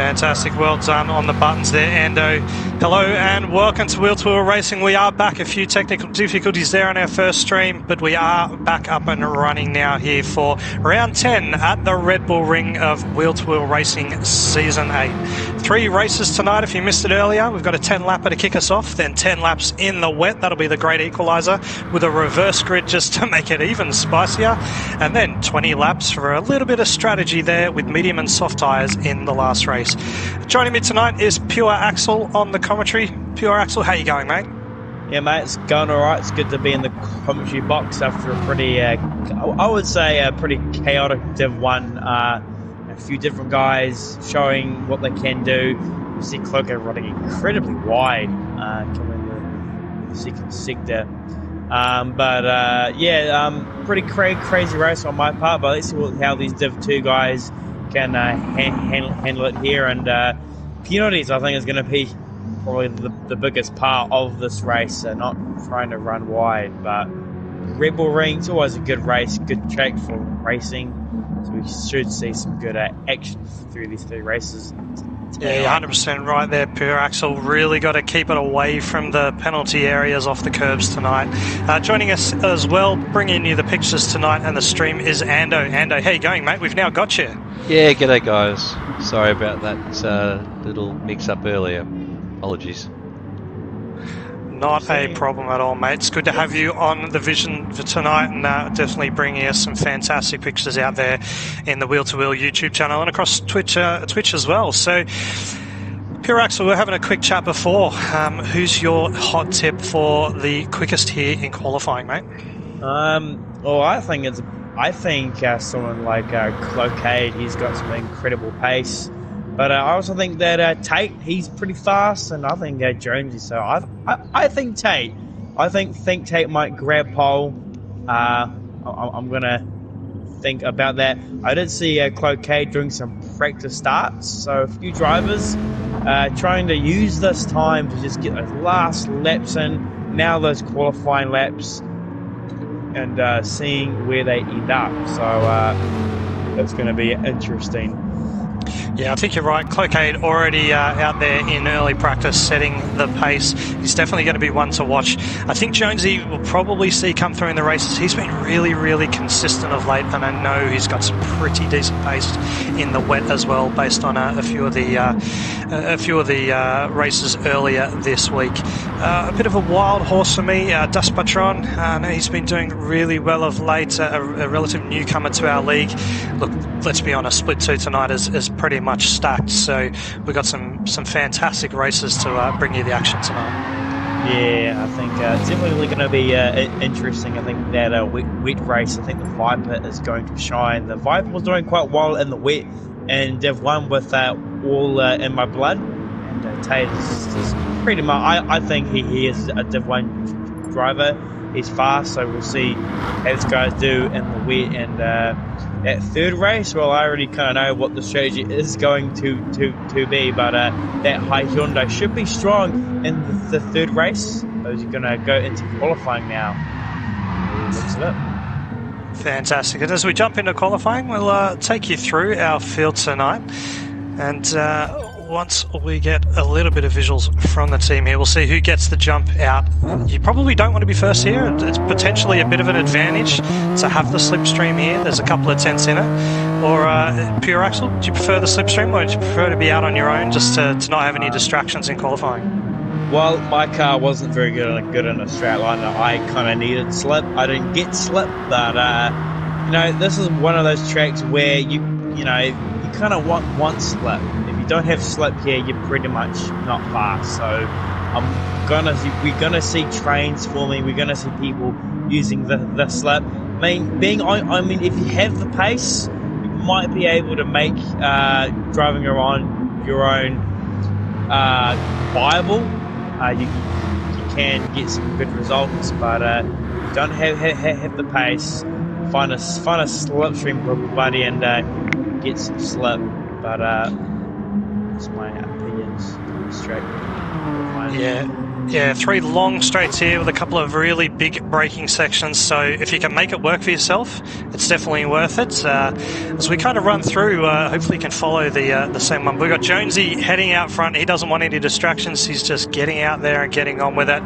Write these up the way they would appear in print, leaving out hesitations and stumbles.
Fantastic, well done on the buttons there, Ando. Hello and welcome to Wheel2W Racing. We are back, a few technical difficulties there on our first stream, but we are back up and running now here for round 10 at the Red Bull Ring of Wheel2W Racing Season 8. 3 races tonight. If you missed it earlier, we've got a 10 lapper to kick us off, then 10 laps in the wet. That'll be the great equaliser with a reverse grid just to make it even spicier, and then 20 laps for a little bit of strategy there with medium and soft tyres in the last race. Joining me tonight is Pure Axel on the commentary. Pure Axel, how you going, mate? Yeah, mate, it's going all right. It's good to be in the commentary box after a pretty, I would say, a pretty chaotic Div 1. A few different guys showing what they can do. You see Cloaker running incredibly wide coming in the second sector. Pretty crazy race on my part, but let's see how these Div 2 guys can handle it here. And penalties, I think, is going to be probably the biggest part of this race. Not trying to run wide, but Red Bull Ring's always a good race, good track for racing. So we should see some good action through these 3 races. Yeah, you're 100% right there, Pure Axel. Really got to keep it away from the penalty areas off the curbs tonight. Joining us as well, bringing you the pictures tonight and the stream is Ando. Ando, how you going, mate? We've now got you. Yeah, g'day guys. Sorry about that little mix-up earlier. Apologies. Not a problem at all, mate. It's good to have you on the vision for tonight, and definitely bringing us some fantastic pictures out there in the Wheel2W YouTube channel and across Twitch as well. So, Pure Axel, we're having a quick chat before. Who's your hot tip for the quickest here in qualifying, mate? Well, I think someone like Cloaker, he's got some incredible pace. But I also think that Tate, he's pretty fast, and I think Jonesy. So I think Tate. I think Tate might grab pole. I'm gonna think about that. I did see Cloaker doing some practice starts, so a few drivers trying to use this time to just get those last laps in. Now those qualifying laps, and seeing where they end up. So that's going to be interesting. Yeah, I think you're right. Cloaker already out there in early practice setting the pace. He's definitely going to be one to watch. I think Jonesy will probably see come through in the races. He's been really, really consistent of late, and I know he's got some pretty decent pace in the wet as well, based on a few of the races earlier this week. A bit of a wild horse for me, Dust Patron. He's been doing really well of late. A relative newcomer to our league. Look, let's be honest, Split 2 tonight is pretty much stacked, so we've got some fantastic races to bring you the action tonight. Yeah, I think it's definitely going to be interesting. I think that wet race, I think the Viper is going to shine. The Viper was doing quite well in the wet, and Div 1 with all in my blood, and Tate is pretty much, I think he is a Div 1 driver. He's fast, so we'll see how these guys do in the wet. And that third race, well, I already kind of know what the strategy is going to be, but that high Hyundai should be strong in the third race. So he's going to go into qualifying now. Looks it up. Fantastic. And as we jump into qualifying, we'll take you through our field tonight. And once we get a little bit of visuals from the team here, we'll see who gets the jump out. You probably don't want to be first here. It's potentially a bit of an advantage to have the slipstream here. There's a couple of tenths in it. Or Pure Axel, do you prefer the slipstream, or do you prefer to be out on your own just to not have any distractions in qualifying? Well, my car wasn't very good in a straight line. I kind of needed slip. I didn't get slip, but this is one of those tracks where you kind of want slip. If you don't have slip here, you're pretty much not fast. So we're gonna see trains forming. We're gonna see people using the slip. I mean, if you have the pace, you might be able to make driving around your own viable. You can get some good results, but don't have the pace. Find a slipstream, buddy, and get some slip. But that's my opinions. Straight. Yeah. Yeah, 3 long straights here with a couple of really big braking sections. So if you can make it work for yourself, it's definitely worth it. As we kind of run through, hopefully you can follow the same one. We've got Jonesy heading out front. He doesn't want any distractions. He's just getting out there and getting on with it.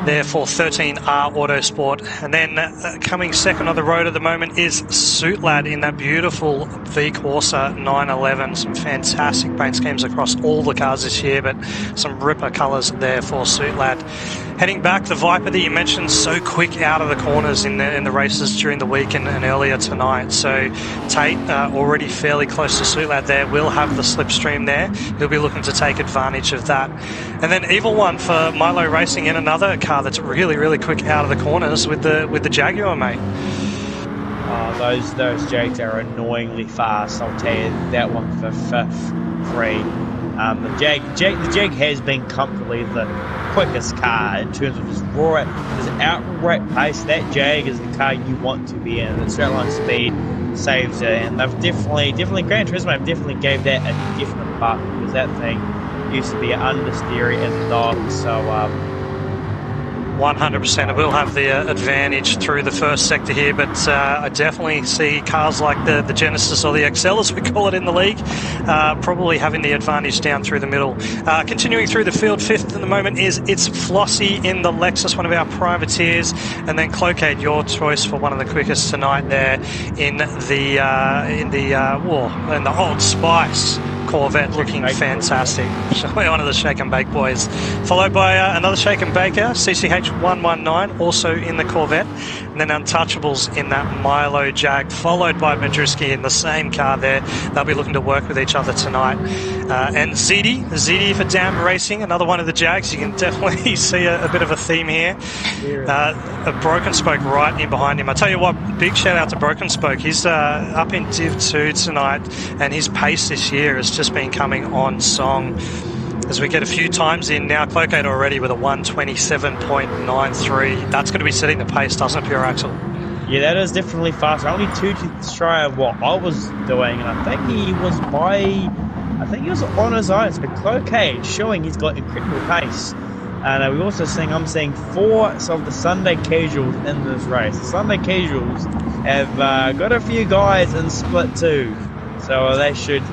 Therefore, 13R Autosport. And then coming second on the road at the moment is Suit Lad in that beautiful V Corsa 911. Some fantastic paint schemes across all the cars this year, but some ripper colours there for Suit Lad. Heading back, the Viper that you mentioned, so quick out of the corners in the races during the week and earlier tonight. So Tate already fairly close to Suit Lad there. Will have the slipstream there. He'll be looking to take advantage of that. And then Evil One for Milo Racing in another car that's really, really quick out of the corners with the Jaguar, mate. Those Jags are annoyingly fast. I'll tell you that one for fifth, free. The Jag has been comfortably the quickest car in terms of just raw, his outright pace. That Jag is the car you want to be in. The straight line speed saves it, and they've definitely Gran Turismo definitely gave that a definite buck, because that thing used to be an understeer in the dog. So 100%. It will have the advantage through the first sector here, but I definitely see cars like the Genesis or the XL, as we call it in the league, probably having the advantage down through the middle. Continuing through the field, fifth at the moment it's Flossie in the Lexus, one of our privateers, and then Cloquet, your choice for one of the quickest tonight there in the Old Spice Corvette, looking fantastic. We're on to the Shake and Bake boys, followed by another Shake and Baker, CCH 119, also in the Corvette, and then Untouchables in that Milo Jag, followed by Madruski in the same car there. They'll be looking to work with each other tonight. And ZD for Dam Racing, another one of the Jags. You can definitely see a bit of a theme here. A Broken Spoke right in behind him. I tell you what, big shout out to Broken Spoke. He's up in Div 2 tonight, and his pace this year has just been coming on song. As we get a few times in now, Cloquet already with a 127.93. That's going to be setting the pace, doesn't it, Pure Axel? Yeah, that is definitely fast. Only 2 to try what I was doing, and I think he was on his eyes. But Cloquet showing he's got incredible pace. And we're also seeing, I'm seeing 4 of the Sunday casuals in this race. The Sunday casuals have got a few guys in split 2, so they should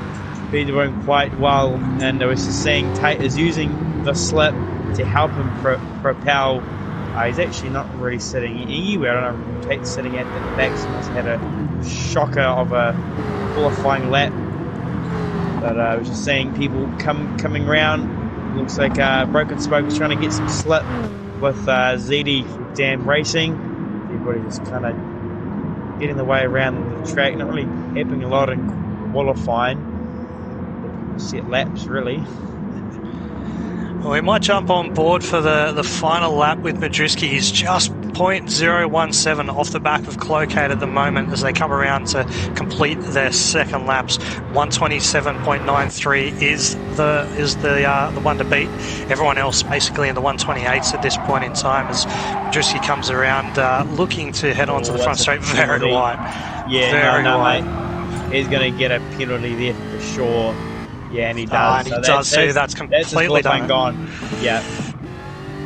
be doing quite well. And we're just seeing Tate is using the slip to help him propel. He's actually not really sitting anywhere. I don't know if Tate's sitting at the back, so he must have had a shocker of a qualifying lap. But we're just seeing people coming around. Looks like Broken Spoke is trying to get some slip with ZD for Dam Racing. Everybody just kind of getting the way around the track, not really happening a lot in qualifying. Set laps, really. Well, we might jump on board for the final lap with Madruski. He's just 0.017 off the back of Cloquet at the moment as they come around to complete their second laps. 127.93 is the one to beat. Everyone else basically in the 128s at this point in time as Madruski comes around looking to head on to the front straight. Very wide. Yeah, very wide. Mate. He's going to get a penalty there for sure. Yeah, and he does. And he does too. That's completely done. Gone. Yeah.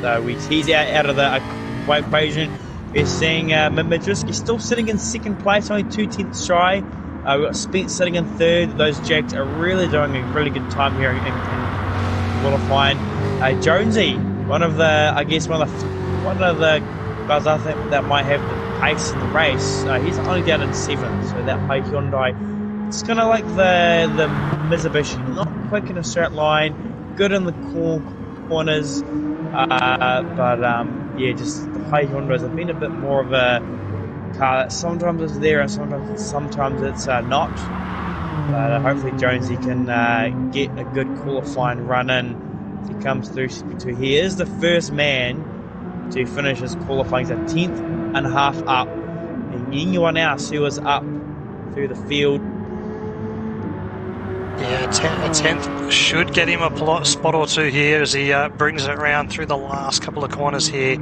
So he's out of the equation. We're seeing Madruski still sitting in second place, only 2/10 shy. We've got Spence sitting in third. Those Jags are really doing a really good time here in qualifying. Jonesy, one of the guys I think that might have the pace in the race. He's only down in 7th, so that Hyundai. It's kind of like the Mitsubishi, not quick in a straight line, good in the corners, yeah, just the Hyundais have been a bit more of a car that sometimes is there and sometimes it's not. But hopefully Jonesy can get a good qualifying run in if he comes through. He is the first man to finish his qualifying. He's a 10th and a half up, and anyone else who was up through the field Yeah, a 10th should get him a spot or two here as he brings it around through the last couple of corners here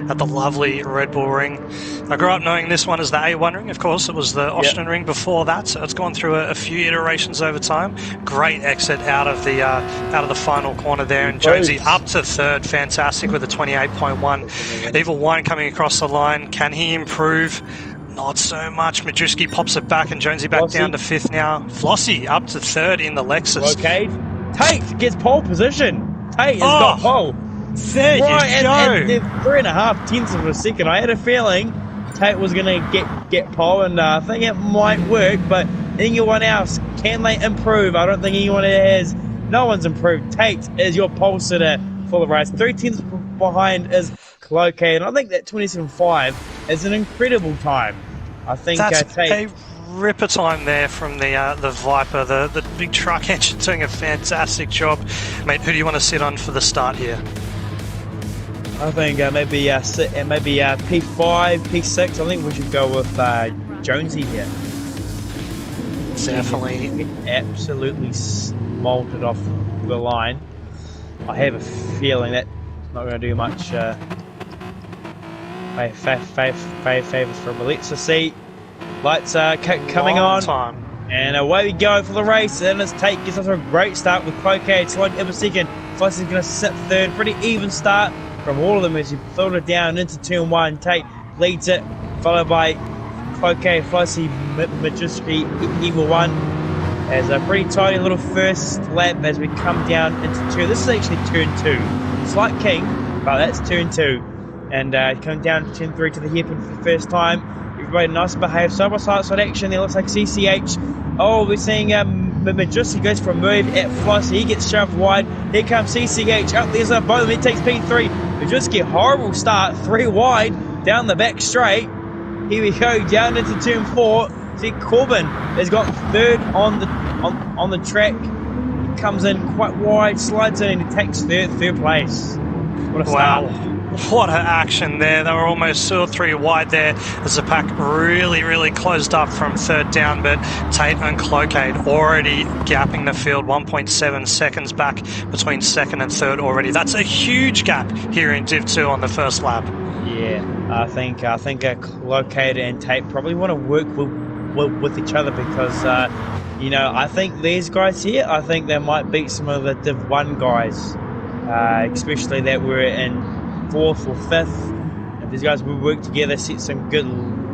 at the lovely Red Bull Ring. I grew up knowing this one as the A1 ring. Of course, it was the Austin ring before that, so it's gone through a few iterations over time. Great exit out of the final corner there, and Jonesy up to third, fantastic with a 28.1. Evil One coming across the line. Can he improve? Not so much. Majewski pops it back, and Jonesy back down to fifth now. Flossie up to third in the Lexus. Okay. Tate gets pole position. Tate has got pole. There you go. And 3.5 tenths of a second. I had a feeling Tate was going to get pole, and I think it might work, but anyone else, can they improve? I don't think anyone has. No one's improved. Tate is your pole sitter for the race. 3 tenths behind is Cloquet, and I think that 27.5 is an incredible time. I think that's Tate, a ripper time there from the Viper, the big truck engine doing a fantastic job. Mate, who do you want to sit on for the start here? I think maybe P5, P6. I think we should go with Jonesy here. Definitely. Absolutely molted off the line. I have a feeling that's not going to do much favors for him. Let's see. Lights are coming on. Time. And away we go for the race. And it's Tate gets off to a great start with Cloquet sliding in a second. Floss is going to sit third. Pretty even start from all of them as you filter down into turn 1. Tate leads it, followed by Cloquet, Flossie, Majewski, Evil One. As a pretty tidy little first lap as we come down into 2. This is actually turn 2. Slight king, but that's turn 2. And come down to turn 3 to the hairpin for the first time. Everybody nice behaved. Side by side action there. Looks like CCH. Oh, we're seeing Majewski goes for a move at Flossie. He gets shoved wide. Here comes CCH. Up there's a both. He takes P3. Majewski, horrible start. 3 wide down the back straight. Here we go down into turn 4. See, Corbin has got third on the track. He comes in quite wide, slides in, and he takes third place. What a start. Wow. What an action there. They were almost 2 or 3 wide there as the pack really closed up from third down, but Tate and Cloquet already gapping the field 1.7 seconds back between second and third already. That's a huge gap here in Div 2 on the first lap. Yeah, I think Cloquet and Tate probably want to work with each other because, I think these guys here, I think they might beat some of the Div 1 guys, especially that were in 4th or 5th. If these guys will work together, set some good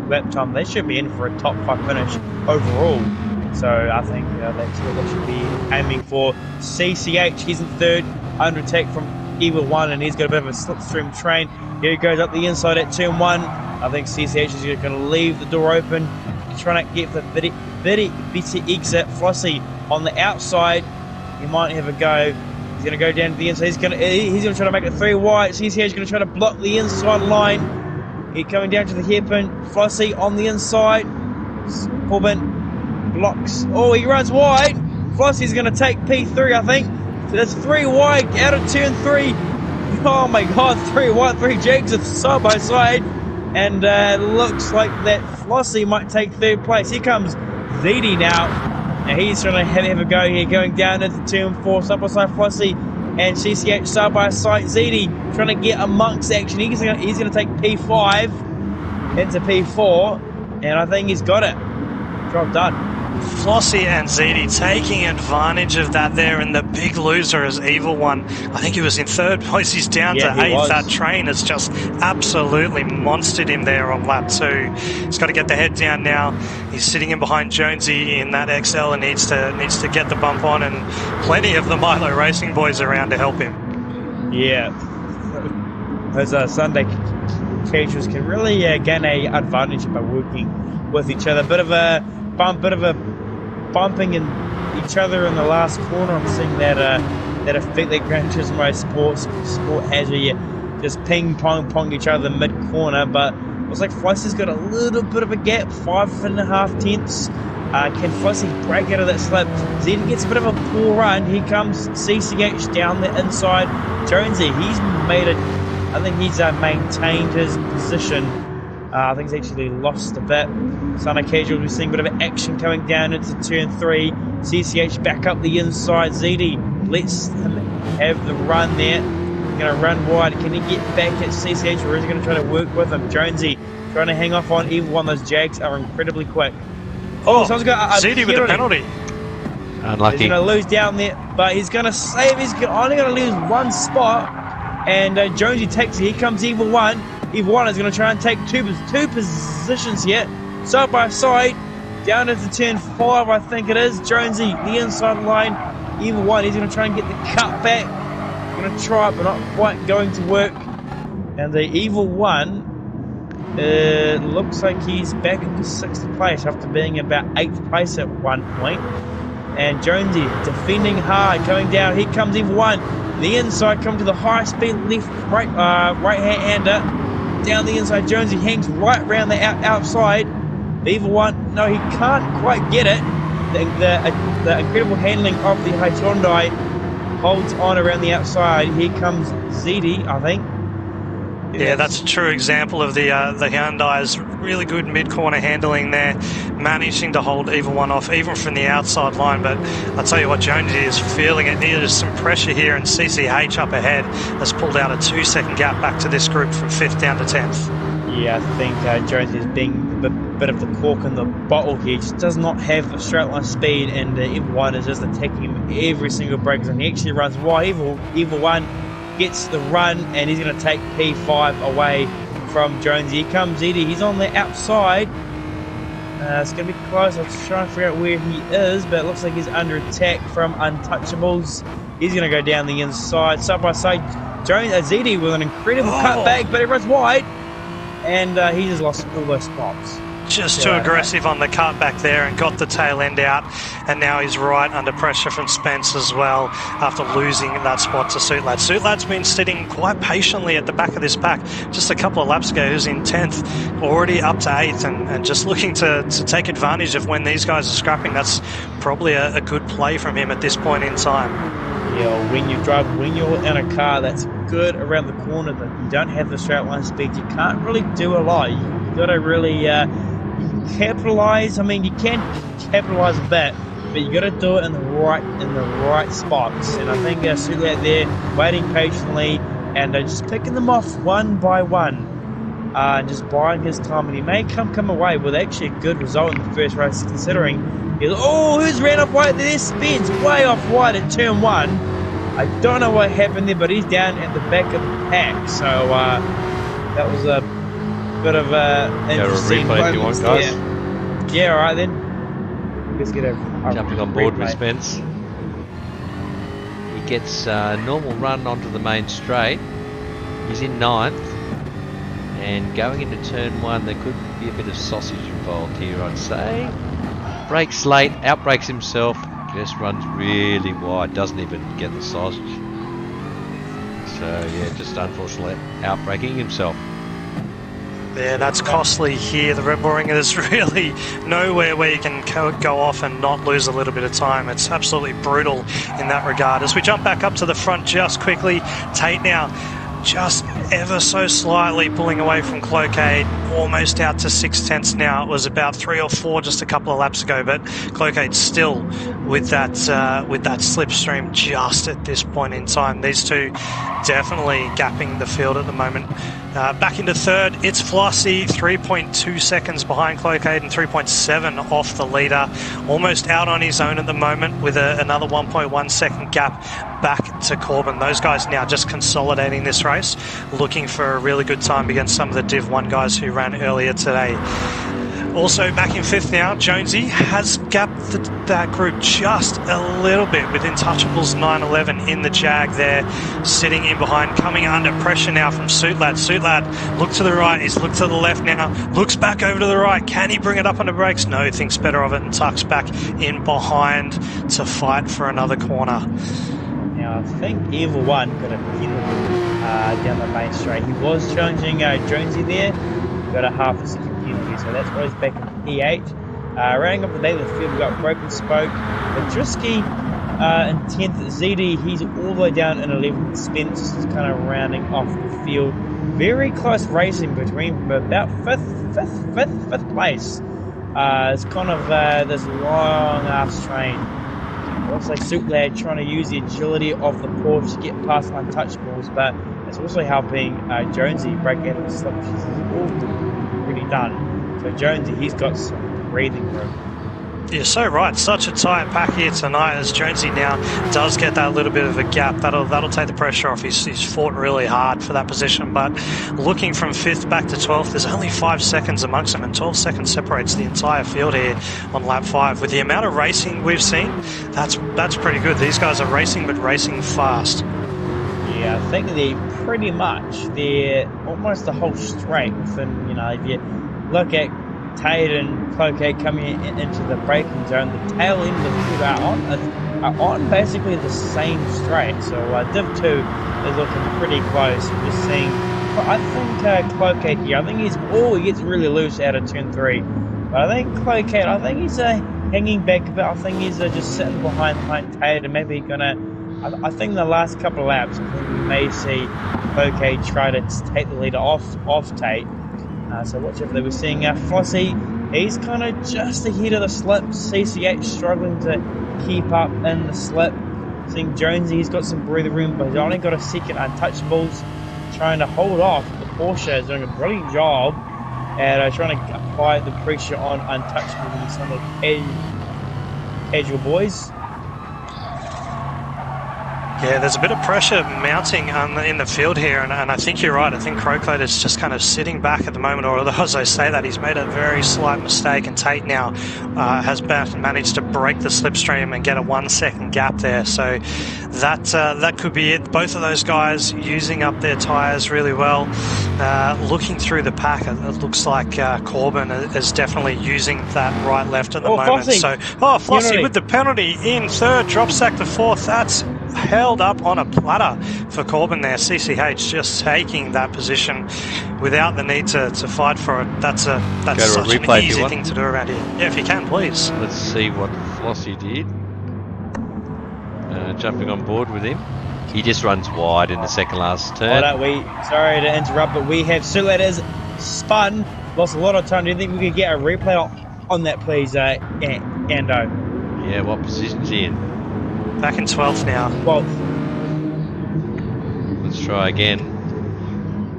lap time, they should be in for a top 5 finish overall. So I think that's what they should be aiming for. CCH, he's in third, under attack from Evil One, and he's got a bit of a slipstream train. Here he goes up the inside at turn 1. I think CCH is going to leave the door open, trying to get the very exit. Flossie on the outside, he might have a go. He's going to go down to the inside. He's going to try to make it 3 wide. CCH is going to try to block the inside line. He's coming down to the hairpin. Flossie on the inside. Corbin blocks. Oh, he runs wide. Flossie's going to take P3, I think. So that's 3 wide out of turn 3. Oh my God, 3 wide, 3 jigs side by side. And looks like that Flossie might take third place. Here comes ZD now. Now he's trying to have a go here, going down into turn 4, side by side Flossie and CCH side by side. ZD trying to get amongst action. He's going to take P5 into P4, and I think he's got it. Job done. Flossie and ZD taking advantage of that there, and the big loser is Evil One. I think he was in third place. He's down to 8th. That train has just absolutely monstered him there on lap 2. He's got to get the head down now. He's sitting in behind Jonesy in that XL and needs to get the bump on, and plenty of the Milo Racing boys around to help him. Yeah. Those Sunday caterers can really gain an advantage by working with each other. Bit of a bumping in each other in the last corner. I'm seeing that effect that Gran Turismo sport has, where you just ping pong each other mid corner. But it was like Flossie's got a little bit of a gap, 5.5 tenths. Can Flossie break out of that slip? Zen gets a bit of a poor run. Here comes CCH down the inside. Jonesy, he's made it. I think he's maintained his position I think he's actually lost a bit. Sana Casual, we're seeing a bit of action coming down into turn 3. CCH back up the inside. ZD lets him have the run there. Going to run wide. Can he get back at CCH, or is he going to try to work with him? Jonesy trying to hang off on Evil One. Those Jags are incredibly quick. Someone's got a ZD with a penalty. Unlucky. He's going to lose down there, but he's going to save. He's only going to lose one spot. And Jonesy takes it. Here comes Evil One. Evil One is going to try and take two positions here. Side by side. Down into turn 5, I think it is. Jonesy, the inside line. Evil One, he's going to try and get the cut back. Going to try it, but not quite going to work. And the Evil One looks like he's back into 6th place after being about 8th place at one point. And Jonesy defending hard, going down. Here comes Evil One. The inside, coming to the high speed left, right-hander. Down the inside, Jonesy hangs right round the outside. The Evil One, no, he can't quite get it. The incredible handling of the Hyundai holds on around the outside. Here comes ZD, I think. Yeah, that's a true example of the Hyundai's really good mid-corner handling there, managing to hold Evil One off, even from the outside line. But I'll tell you what, Jonesy is feeling it. There's some pressure here, and CCH up ahead has pulled out a 2-second gap back to this group from 5th down to 10th. Yeah, I think Jonesy is being a bit of the cork in the bottle here. He just does not have a straight line speed, and Evil One is just attacking him every single break. And he actually runs wide. Evil One gets the run, and he's going to take P5 away from Jonesy. Here comes ZD. He's on the outside. It's going to be close. I was trying to figure out where he is, but it looks like he's under attack from Untouchables. He's going to go down the inside. Side by side, ZD with an incredible cutback, but he runs wide, and he just lost all those spots. Just too aggressive on the cutback there and got the tail end out, and now he's right under pressure from Spence as well after losing that spot to Suitlad. Suitlad's been sitting quite patiently at the back of this pack. Just a couple of laps ago, he was in 10th, already up to 8th, and just looking to take advantage of when these guys are scrapping. That's probably a good play from him at this point in time. Yeah, when you're in a car that's good around the corner, but you don't have the straight line speed, you can't really do a lot. You've got to really capitalize. I mean, you can capitalize a bit, but you got to do it in the right spots. And I think Suitlad there, waiting patiently and just picking them off one by one, just buying his time, and he may come away with actually a good result in the first race, considering who's ran off wide there? Spence way off wide at turn 1. I don't know what happened there, but he's down at the back of the pack. So that was a bit of interesting replay if you want, guys. Yeah, alright then. Let's get a jumping on board replay with Spence. He gets a normal run onto the main straight. He's in 9th, and going into turn 1 there could be a bit of sausage involved here, I'd say. Brakes late, outbrakes himself, just runs really wide, doesn't even get the sausage. So yeah, just unfortunately outbraking himself. Yeah, that's costly here. The Red Bull Ring is really nowhere where you can go off and not lose a little bit of time. It's absolutely brutal in that regard. As we jump back up to the front just quickly, Tate now just ever so slightly pulling away from Cloquet, almost out to 6/10 now. It was about 3 or 4 just a couple of laps ago, but Cloquet still with that slipstream just at this point in time. These two definitely gapping the field at the moment. Back into 3rd, it's Flossie, 3.2 seconds behind Cloquet and 3.7 off the leader. Almost out on his own at the moment with another 1.1 second gap back to Corbin. Those guys now just consolidating this race, looking for a really good time against some of the Div 1 guys who ran earlier today. Also back in 5th now, Jonesy has gapped that group just a little bit with Untouchables 911 in the Jag there, sitting in behind, coming under pressure now from Suitlad. Suitlad, look to the right, he's looked to the left now, looks back over to the right, can he bring it up on the brakes? No, thinks better of it and tucks back in behind to fight for another corner. Now I think Evil One got a penalty down the main straight. He was challenging Jonesy there, got a half a second penalty, so that's why he's back in P8. Rounding up the day of the field, we've got Broken Spoke, Madrisky, in 10th. ZD, he's all the way down in 11th. Spence is kind of rounding off the field. Very close racing between about fifth place. It's kind of this long ass train. Looks like Suitlad trying to use the agility of the Porsche to get past Untouchables, but it's also helping Jonesy break out of the slip. She's already done. So Jonesy, he's got some breathing room. You're so right. Such a tight pack here tonight as Jonesy now does get that little bit of a gap. That'll take the pressure off. He's fought really hard for that position, but looking from 5th back to 12th, there's only 5 seconds amongst them, and 12 seconds separates the entire field here on lap 5. With the amount of racing we've seen, that's pretty good. These guys are racing, but racing fast. Yeah, I think they're almost the whole straight within, if you look at Tate and Cloquet coming into the braking zone, the tail end of the field are on basically the same straight. So Div2 is looking pretty close. We're just seeing, I think Cloquet here, I think he gets really loose out of turn 3. But I think Cloquet, he's hanging back a bit. I think he's just sitting behind Tate, and maybe I think the last couple of laps, we may see Cloquet try to take the leader off Tate. So watch out for that. We're seeing Flossie, he's kind of just ahead of the slip. CCH struggling to keep up in the slip. Seeing Jonesy, he's got some breathing room, but he's only got a second. Untouchables trying to hold off. The Porsche is doing a brilliant job at trying to apply the pressure on Untouchables and some of the casual boys. Yeah, there's a bit of pressure mounting in the field here, and I think you're right. I think Crowclade is just kind of sitting back at the moment, or as I say that, he's made a very slight mistake, and Tate now has managed to break the slipstream and get a 1 second gap there. So that could be it. Both of those guys using up their tyres really well. Looking through the pack, it looks like Corbin is definitely using that right-left at the moment. Flossie. So, Flossie with the penalty in 3rd, drop sack to 4th. That's held up on a platter for Corbin there. CCH just taking that position without the need to fight for it. That's such an easy thing to do around here. Yeah, if you can, please. Let's see what Flossie did. Jumping on board with him. He just runs wide in the second last turn. Sorry to interrupt, but we have Suitlad is spun. Lost a lot of time. Do you think we could get a replay on that, please, Ando? Yeah, what position's he in? Back in 12th now. 12th. Let's try again.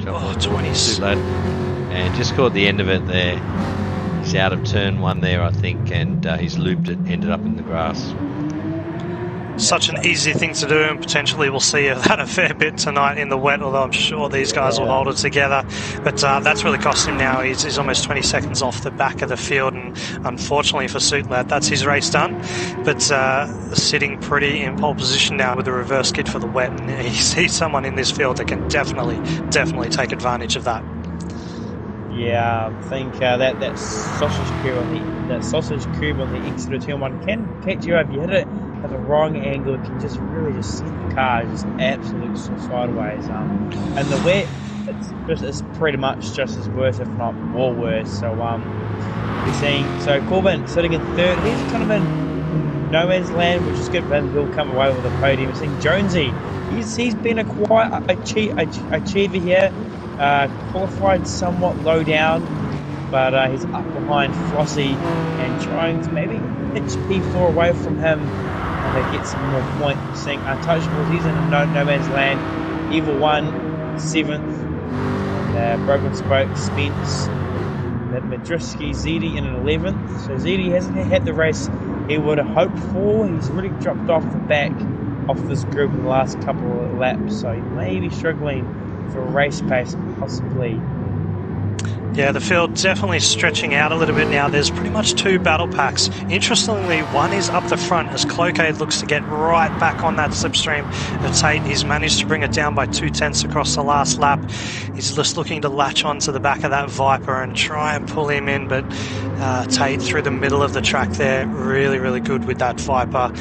20s. And just caught the end of it there. He's out of turn 1 there, I think, and he's looped it, ended up in the grass. Such an easy thing to do, and potentially we'll see that a fair bit tonight in the wet, although I'm sure these guys will hold it together. But that's really cost him now. He's almost 20 seconds off the back of the field, and unfortunately for Suitlad, that's his race done. But sitting pretty in pole position now with the reverse skid for the wet, and he sees someone in this field that can definitely take advantage of that. Yeah, I think that sausage curb on the exit of turn 1 can catch you if you hit it at the wrong angle. It can just send the car just absolutely sideways. And the wet, it's pretty much just as worse, if not more worse. So we're seeing Corbin sitting in 3rd. He's kind of in no man's land, which is good for him. He'll come away with a podium. We're seeing Jonesy. He's been a achiever here. Qualified somewhat low down, but he's up behind Flossie and trying to maybe pitch P4 away from him and get some more points. We're seeing Untouchables, he's in a no man's land. Evil 1, 7th. Broken Spoke, Spence. Madriski, ZD in an 11th. So ZD hasn't had the race he would have hoped for. He's really dropped off the back of this group in the last couple of laps, so he may be struggling for race pace, possibly. Yeah, the field definitely stretching out a little bit now. There's pretty much 2 battle packs. Interestingly, one is up the front as Cloquet looks to get right back on that slipstream of Tate. He's managed to bring it down by 2/10 across the last lap. He's just looking to latch onto the back of that Viper and try and pull him in, but Tate through the middle of the track there, really good with that Viper.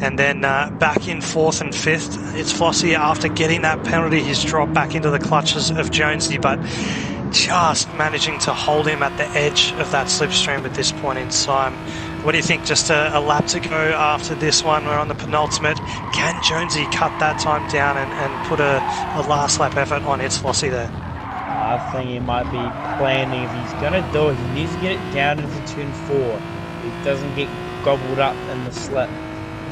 And then back in 4th and 5th, it's Flossie. After getting that penalty, he's dropped back into the clutches of Jonesy, but just managing to hold him at the edge of that slipstream at this point in time. What do you think? Just a lap to go after this one. We're on the penultimate. Can Jonesy cut that time down and put a last lap effort on its Flossie there? I think he might be planning. If he's going to do it, he needs to get it down into turn 4. He doesn't get gobbled up in the slip.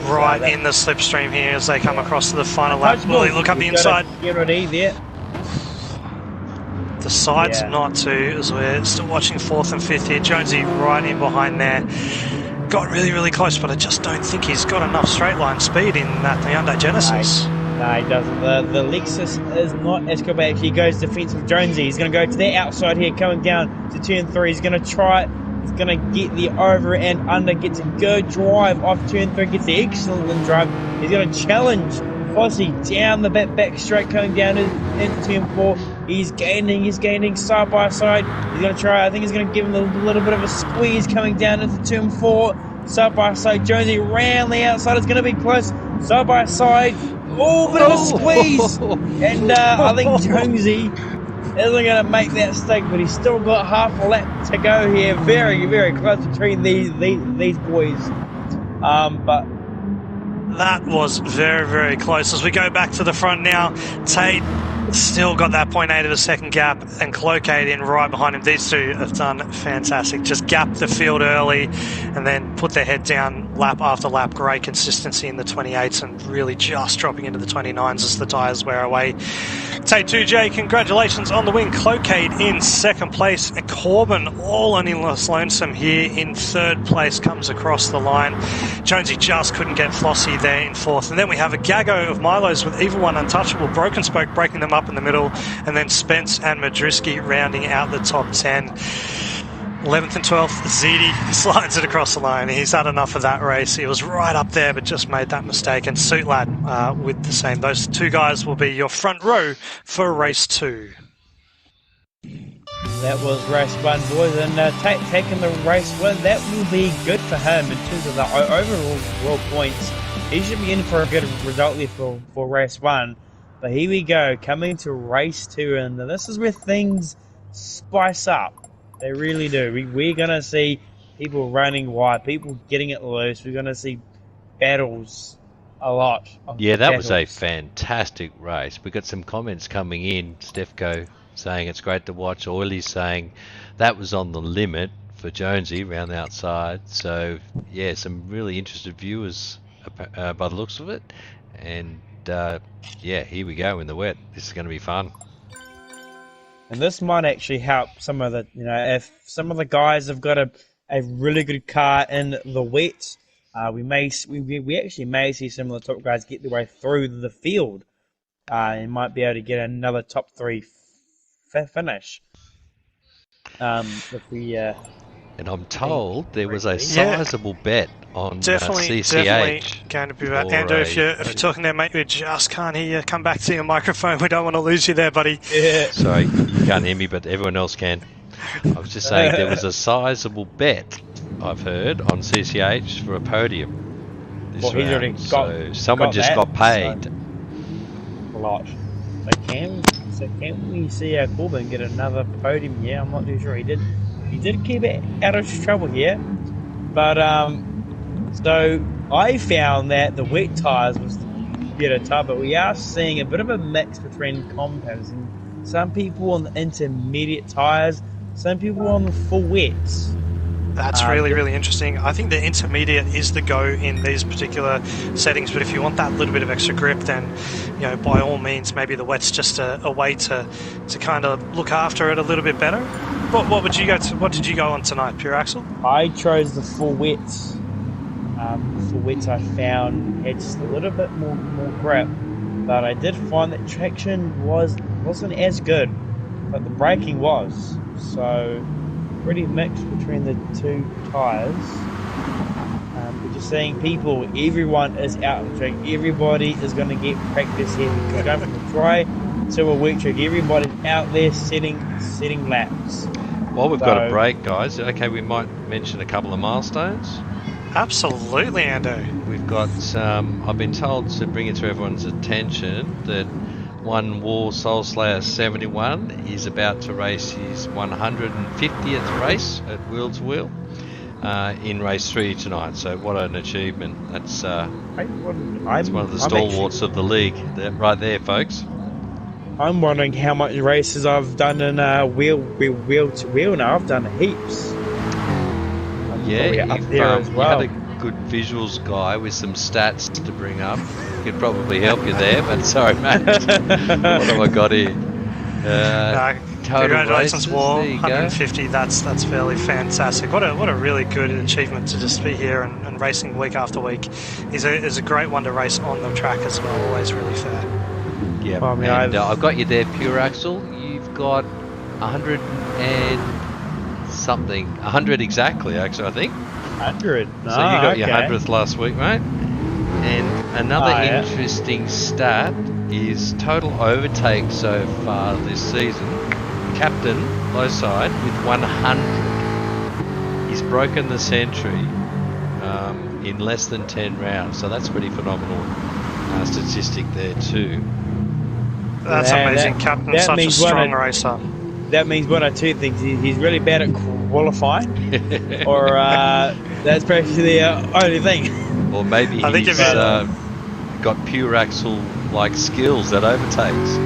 Right in the slipstream here as they come across to the final lap. Will he look up the inside? Get ready there. Decides not to, as we're still watching 4th and 5th here. Jonesy right in behind there. Got really, really close, but I just don't think he's got enough straight line speed in that Hyundai Genesis. No, he doesn't. The Lexus is not as good. He goes defensive Jonesy. He's going to go to the outside here, coming down to turn 3. He's going to try it. He's going to get the over and under, gets a good drive off turn 3, gets the excellent drive. He's going to challenge Flossie down the back straight, coming down into turn 4. He's gaining side by side. He's going to try, I think he's going to give him a little bit of a squeeze coming down into turn 4. Side by side, Jonesy round the outside. It's going to be close. Side by side. Oh, bit of a squeeze. And I think Jonesy isn't going to make that mistake, but he's still got half a lap to go here. Very, very close between these boys. But that was very, very close. As we go back to the front now, Tate still got that 0.8 of a second gap, and Cloquet in right behind him. These two have done fantastic. Just gapped the field early and then put their head down lap after lap. Great consistency in the 28s and really just dropping into the 29s as the tyres wear away. Tate 2J, congratulations on the win. Cloquet in 2nd place, and Corbin all on in Los Lonesome here in 3rd place, comes across the line. Jonesy just couldn't get Flossie there in 4th. And then we have a Gago of Milo's with Evil One Untouchable, Broken Spoke breaking them up in the middle, and then Spence and Madrisky rounding out the top 10. 11th and 12th, Ziti slides it across the line. He's had enough of that race. He was right up there, but just made that mistake. And Suitlad with the same. Those two guys will be your front row for race 2. that was race 1, boys, and taking the race 1, that will be good for him in terms of the overall points. He should be in for a good result there for race 1. But here we go, coming to race 2, and this is where things spice up. They really do. We're going to see people running wide, people getting it loose. We're going to see battles a lot. Yeah, that was a fantastic race. We got some comments coming in. Stefco saying it's great to watch. Oiley saying that was on the limit for Jonesy around the outside. So, yeah, some really interested viewers by the looks of it. And, yeah, here we go in the wet. This is going to be fun. And this might actually help some of the, if some of the guys have got a really good car in the wet, we actually may see some of the top guys get their way through the field and might be able to get another top 3 finish. If we, and I'm told there was a sizable bet on CCH. Definitely going to be about. Andrew, if you're talking there, mate, we just can't hear you. Come back to your microphone. We don't want to lose you there, buddy. Yeah. Sorry, you can't hear me, but everyone else can. I was just saying there was a sizable bet, I've heard, on CCH for a podium this round. Already so someone just got paid. A lot. Can we see Corbin get another podium? Yeah, I'm not too sure. He did keep it out of trouble here, but so I found that the wet tyres was the better tyre, but we are seeing a bit of a mix between compounds, and some people on the intermediate tyres, some people on the full wets. That's really, really interesting. I think the intermediate is the go in these particular settings, but if you want that little bit of extra grip, then by all means, maybe the wet's just a way to kind of look after it a little bit better. What would you go to? What did you go on tonight, Pure Axle? I chose the full wets. Full wets I found had just a little bit more grip, but I did find that traction wasn't as good, but the braking was. So pretty mixed between the two tyres. We're just seeing everyone is out on the track. Everybody is going to get practice here. We're going from a dry to a wet track. Everybody's out there setting laps. While we've got a break, guys, okay, we might mention a couple of milestones. Absolutely, Ando. We've got, I've been told to bring it to everyone's attention that one War Soul Slayer 71 is about to race his 150th race at Wheel to Wheel. in race 3 tonight. So what an achievement! That's one of the stalwarts of the league. Right there, folks. I'm wondering how much races I've done in wheel to wheel now. I've done heaps. Yeah, up there as well. You had a good visuals guy with some stats to bring up. Could probably help you there, but sorry, mate. What have I got here? Congratulations, War. 150. Go. That's fairly fantastic. What a really good achievement to just be here and racing week after week. He's a great one to race on the track as well. Always really fair. Yeah, well, I've got you there, Pure Axle. You've got 100 and something. 100 exactly, actually, I think. 100. So you got your 100th last week, mate. And another interesting stat is total overtake so far this season. Captain, low side, with 100. He's broken the century in less than 10 rounds. So that's pretty phenomenal statistic there too. That's amazing. Captain, such a strong racer. That means one of two things. He's really bad at qualifying, or that's practically the only thing. Or maybe he's got pure axle-like skills that overtakes.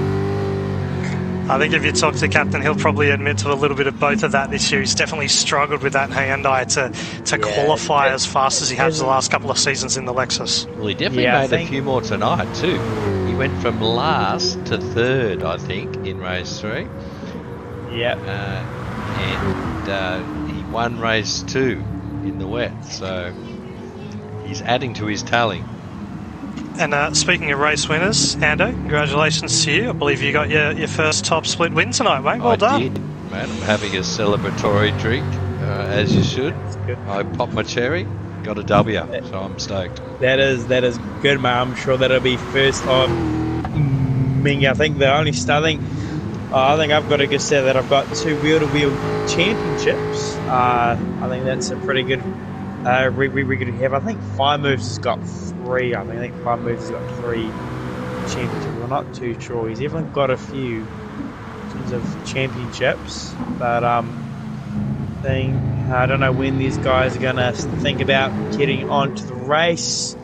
I think if you talk to Captain, he'll probably admit to a little bit of both of that this year. He's definitely struggled with that Hyundai to qualify as fast as he has the last couple of seasons in the Lexus. Well, he definitely made a few more tonight too. He went from last to third, I think, in race 3. Yeah. And he won race 2 in the wet, so he's adding to his tally. And speaking of race winners, Ando, congratulations to you. I believe you got your first top split win tonight, mate. Well done. I did, mate. I'm having a celebratory drink, as you should. I popped my cherry, got a W, so I'm stoked. That is good, mate. I'm sure that'll be first time. I think the only I think I've got to say that I've got 2 wheel-to-wheel championships. I think that's a pretty good we could have. I think Fire Moves has got 3. I think Fire Moves has got 3 championships. I'm not too sure. He's even got a few in terms of championships, but I don't know when these guys are gonna think about getting onto the race.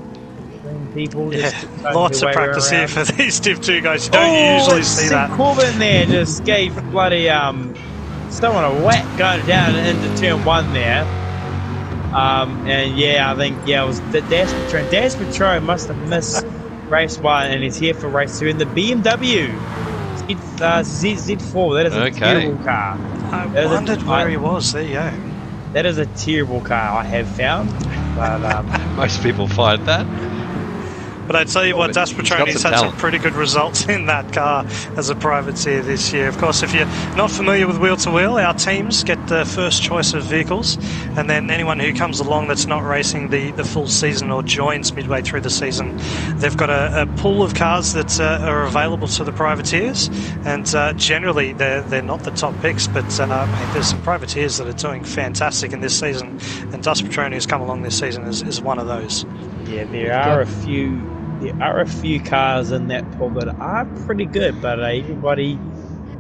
People lots of practice here for these Div 2 guys. You don't usually see that. Corbin there just gave bloody someone a whack going down into turn 1 there. And yeah, I think it was the Dash Patron. Dash Patron must have missed race 1 and he's here for race 2 in the BMW Z4. That is a terrible car. I wondered where he was. There you go. That is a terrible car, I have found. But most people find that. But I tell you what, Dash Petroni's had some pretty good results in that car as a privateer this year. Of course, if you're not familiar with Wheel to Wheel, our teams get the first choice of vehicles, and then anyone who comes along that's not racing the full season or joins midway through the season, they've got a pool of cars that are available to the privateers, and generally they're not the top picks, but there's some privateers that are doing fantastic in this season, and Dash Petroni who's come along this season is one of those. Yeah, there are a few cars in that pool that are pretty good, but everybody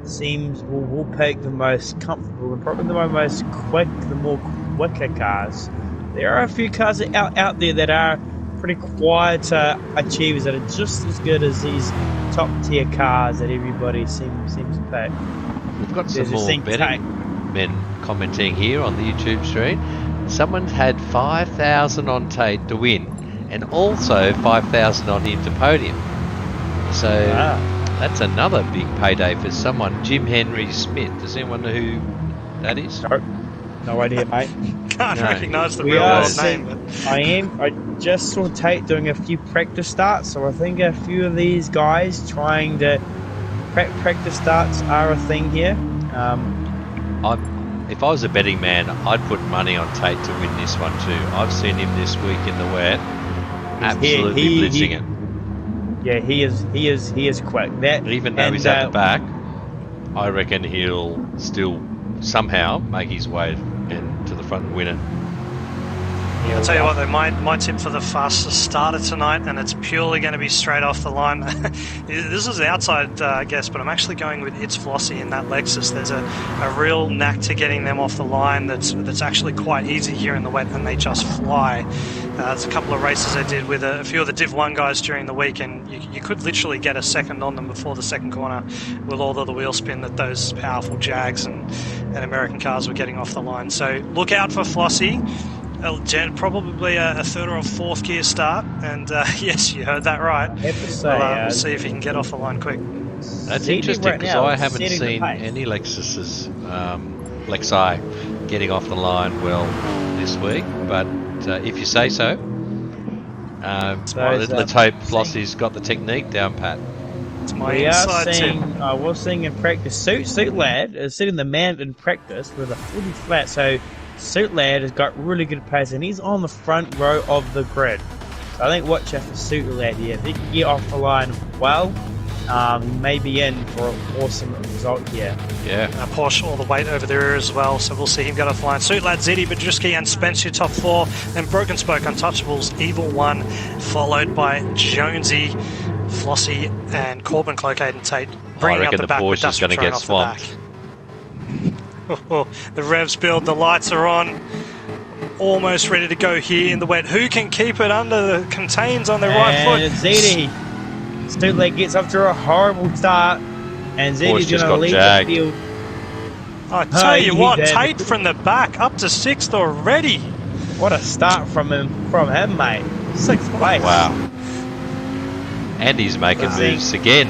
seems will pick the most comfortable and probably the most quicker cars. There are a few cars out there that are pretty quiet achievers that are just as good as these top tier cars that everybody seems to pick. We've got some more betting men commenting here on the YouTube stream. Someone had 5,000 on Tate to win, and also 5,000 on him to podium. So that's another big payday for someone. Jim Henry Smith. Does anyone know who that is? No idea, mate. Can't recognise the real world name. I just saw Tate doing a few practice starts, so I think a few of these guys trying to practice starts are a thing here. If I was a betting man, I'd put money on Tate to win this one too. I've seen him this week in the wet, absolutely blitzing it. Yeah, he is quick. Even though he's at the back, I reckon he'll still somehow make his way to the front and win it. I'll tell you what, though, my tip for the fastest starter tonight, and it's purely going to be straight off the line. This is outside guess, but I'm actually going with It's Flossie in that Lexus. There's a real knack to getting them off the line that's actually quite easy here in the wet, and they just fly. There's a couple of races I did with a few of the Div 1 guys during the week, and you could literally get a second on them before the second corner with all of the wheel spin that those powerful Jags and American cars were getting off the line. So look out for Flossie. Probably a third or a fourth gear start, and yes, you heard that right. We'll see if he can get off the line quick. That's interesting because I haven't seen any Lexuses, Lexi, getting off the line well this week. But if you say so, let's hope Flossie's got the technique down pat. It's my inside tip. I was seeing in practice, Suit Lad is sitting the man in practice with a 40 flat, so Suit Lad has got really good pace and he's on the front row of the grid. So I think watch out for Suit Lad here. If he can get off the line well, may be in for an awesome result here. Yeah. Porsche all the weight over there as well, so we'll see him get off the line. Suit Lad, Zeddy, Badrowski and Spencer top 4. Then Broken Spoke, Untouchables, Evil 1, followed by Jonesy, Flossie and Corbin, Cloakade and Tate. Bringing up the back with Dustin going to get swamped. The revs build, the lights are on, almost ready to go here in the wet. Who can keep it under the contains on their right foot? And Zeddy. Stootleg gets off to a horrible start, and Zeddy's going to lead the field. I tell you what, Tate from the back up to 6th already. What a start from him, mate. 6th place. Wow. And he's making moves again.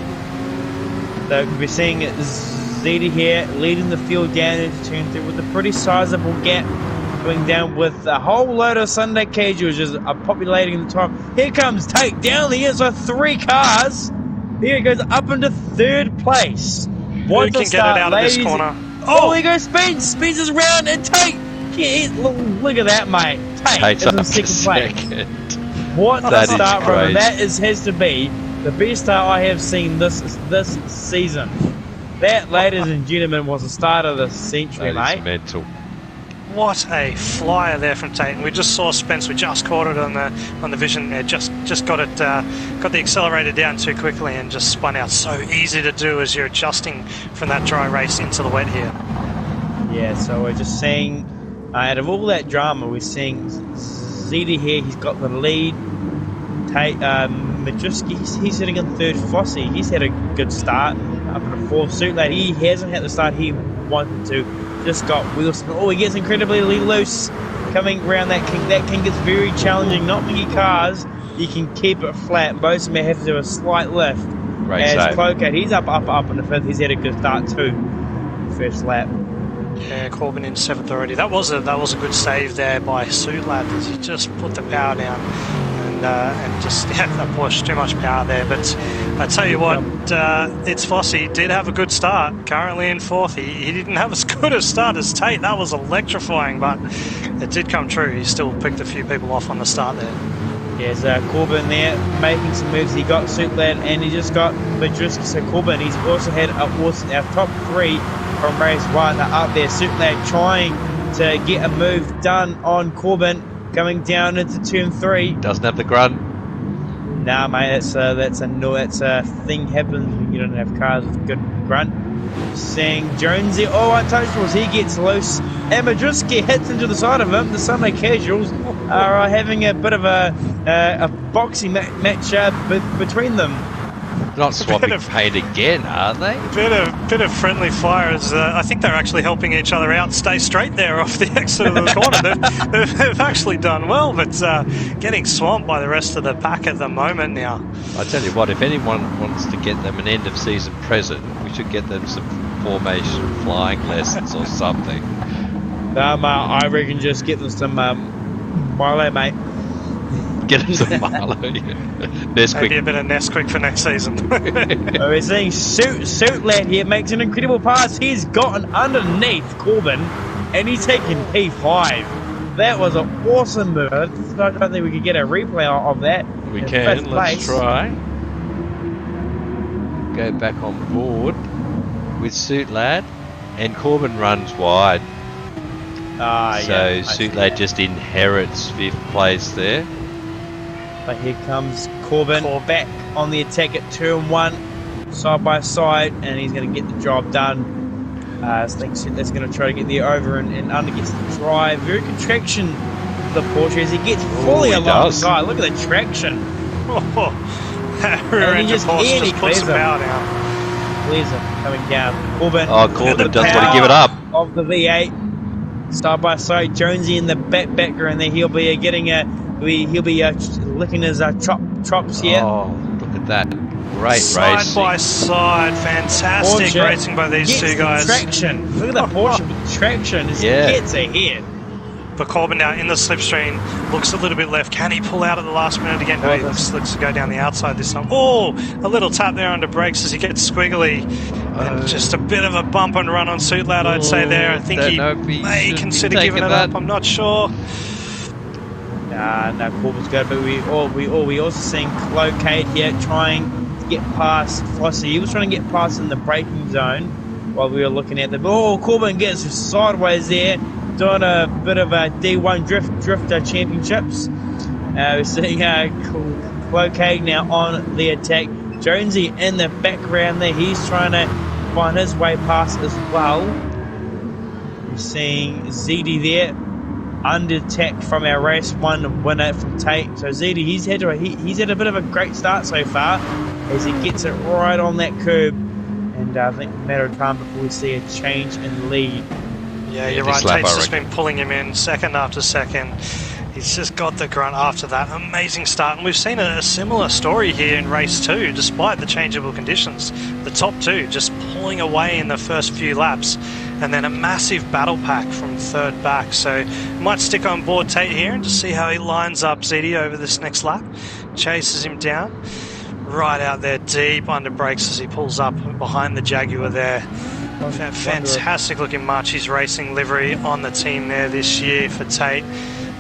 So we're seeing Zeddy here leading the field down into turn 3 with a pretty sizable gap going down with a whole load of Sunday casuals just populating the top. Here comes Tate down the inside, 3 cars. Here he goes up into 3rd place. Who can get it out of this corner? Oh, there goes Spence. Spence is round and Tate. Look at that, mate. Tate's is in up 2nd place. What a start from him. That has to be the best start I have seen this season. That, ladies and gentlemen, was the start of the century, that mate. Is mental. What a flyer there from Tate. And we just saw Spence. We just caught it on the vision there. Just got the accelerator down too quickly and just spun out. So easy to do as you're adjusting from that dry race into the wet here. Yeah. So we're just seeing, out of all that drama, we're seeing Zeddy here. He's got the lead. Tate, Madrowski, he's sitting in 3rd. Flossie, he's had a good start. Up in the 4th. Suit Lad, he hasn't had the start he wanted to. Just got wheel spin. Oh, he gets incredibly loose coming around that king. That king gets very challenging. Not many cars you can keep it flat. Both may have to do a slight lift. Great as save. Cloakade, he's up in the 5th. He's had a good start too. First lap. Yeah, Corbin in 7th already. That was a good save there by Suit Lad as he just put the power down and just that Porsche too much power there. But I tell you what, It's Flossie did have a good start. Currently in 4th, he didn't have as good a start as Tate. That was electrifying, but it did come true. He still picked a few people off on the start there. There's Corbin there making some moves. He got Suit Lad and he just got Badrowski. So Corbin, he's also had our top 3 from race 1 are up there. Suit Lad trying to get a move done on Corbin coming down into turn 3. Doesn't have the grunt. Nah, mate, that's a thing happens when you don't have cars with good grunt. Seeing Jonesy, Untouchables, he gets loose. And Madrowski hits into the side of him. The Sunday Casuals are having a bit of a boxing match between them. Not swapping paint again, are they? Bit of friendly fire as I think they're actually helping each other out. Stay straight there off the exit of the corner. They've actually done well, but getting swamped by the rest of the pack at the moment now. I tell you what, if anyone wants to get them an end of season present, we should get them some formation flying lessons or something. I reckon just get them some Milo, mate. Get them some Milo. Nesquik. Maybe a bit of Nesquik for next season. We're seeing Suit Lad here makes an incredible pass. He's gotten underneath Corbin and he's taken P5. That was an awesome move. I don't think we could get a replay of that. We can. Let's try. Go back on board with Suit Lad, and Corbin runs wide. So Sutlad just inherits 5th place there. But here comes Corbin back on the attack at 2 and 1, side by side, and he's going to get the job done. I think Sutlad's going to try to get the over and under, gets the drive. Very good traction for the Porsche as he gets fully alongside. Look at the traction. That rear engine Porsche just puts some power down. Clears him coming down. Corbin. Oh, Corbin doesn't want to give it up. Of the V8, side by side, Jonesy in the background there. He'll be getting he'll be licking his chops here. Oh, look at that! Great side racing. By side, fantastic Porsche racing by these two guys. Traction. Look at the Porsche with traction. It gets ahead. But Corbin now in the slipstream, looks a little bit left. Can he pull out at the last minute again? No, he looks to go down the outside this time. Oh, a little tap there under brakes as he gets squiggly. And just a bit of a bump and run on Sutlad, I'd say there. I think he may consider giving it up. I'm not sure. No, Corbin's good, but we also seen Clocade here trying to get past Flossie. He was trying to get past in the braking zone while we were looking at them. Oh, Corbin gets sideways there, doing a bit of a D1 drifter championships. We're seeing Clocade now on the attack. Jonesy in the background there, he's trying to find his way past as well. We're seeing ZD there, under attack from our race 1 winner from Tate. So ZD, he's had a bit of a great start so far as he gets it right on that curb, and I think a matter of time before we see a change in lead. Yeah, you're right. Tate's just been pulling him in second after second. He's just got the grunt after that amazing start, and we've seen a similar story here in race 2 despite the changeable conditions. The top 2 just pulling away in the first few laps, and then a massive battle pack from third back. So might stick on board Tate here and just see how he lines up ZD over this next lap. Chases him down right out there deep under brakes as he pulls up behind the Jaguar there. Fantastic looking Marchie's Racing livery on the team there this year for Tate.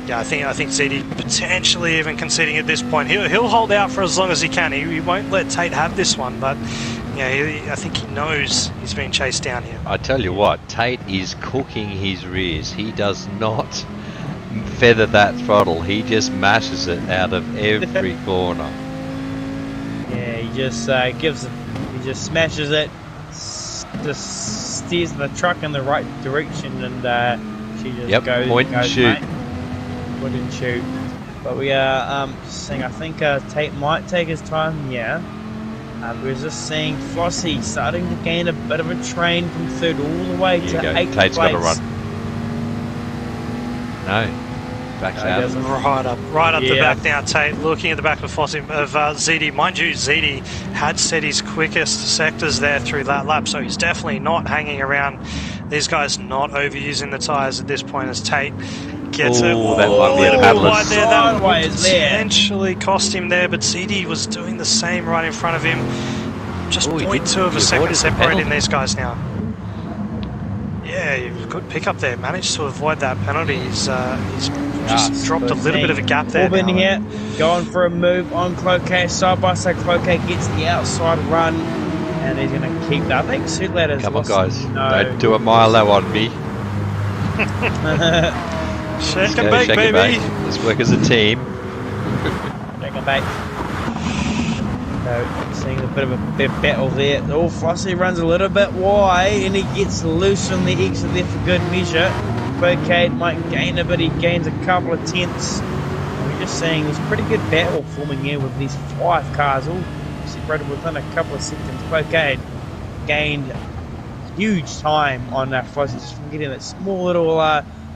Yeah, I think ZD potentially even conceding at this point. He'll hold out for as long as he can. He won't let Tate have this one, but yeah, I think he knows he's being chased down here. I tell you what, Tate is cooking his rears. He does not feather that throttle. He just mashes it out of every corner. Yeah, he just smashes it, just steers the truck in the right direction, and she just goes. Point and shoot. Point and shoot. But we are seeing, I think Tate might take his time. Yeah. We're just seeing Flossie starting to gain a bit of a train from third all the way to 8th Tate's place. got to run. No. Backs out. Right up the back now, Tate. Looking at the back of Flossie, of ZD. Mind you, ZD had set his quickest sectors there through that lap, so he's definitely not hanging around. These guys not overusing the tyres at this point as Tate gets it. That might be a wide there. That would potentially cost him there, but ZD was doing the same right in front of him. Just 0.2 of a second separating these guys now. Yeah, good pick up there. Managed to avoid that penalty. He's just dropped a little bit of a gap there. Corbin here, going for a move on Clocade. Side by side, Clocade gets the outside run, and he's going to keep that. I think Sutlad has Come on, guys. Don't do a Milo on me. Shake and bake, baby. Let's work as a team. Shake and bake. So, seeing a bit of a battle there. Oh, Flossie runs a little bit wide, and he gets loose on the exit there for good measure. Clocade might gain a bit. He gains a couple of tenths. And we're just seeing this pretty good battle forming here with these 5 cars all separated within a couple of seconds. Clocade gained huge time on Flossie, just from getting that small little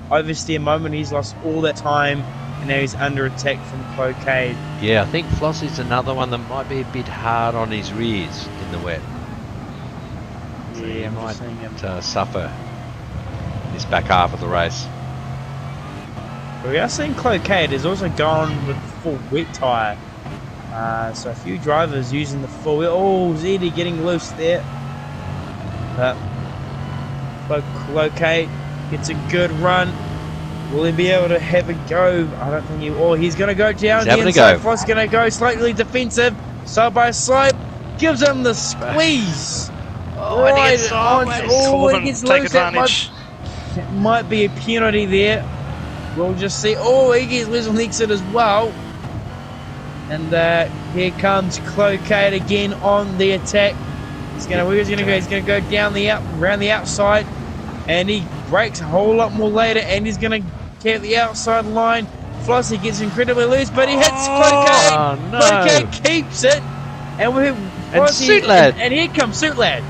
oversteer moment. He's lost all that time, and now he's under attack from Clocade. Yeah, I think Flossie's another one that might be a bit hard on his rears in the wet. So he might suffer this back half of the race. But we are seeing Clocade is also gone with full wet tyre. So a few drivers using the full wet. Oh, ZD getting loose there. But Clocade gets a good run. Will he be able to have a go? I don't think he. Oh, he's going to go down the inside. Flossie's going to go slightly defensive. Side by side. Gives him the squeeze. He gets loose. Take advantage. It might be a penalty there. We'll just see. Oh, he gets loose on the exit as well. And here comes Cloquet again on the attack. Where's he gonna go? He's gonna go around the outside, and he brakes a whole lot more later, and he's gonna get the outside line. Flossie gets incredibly loose, but he hits Cloquet. Oh, no. Cloquet keeps it, and Suitlad. And here comes Suitlad.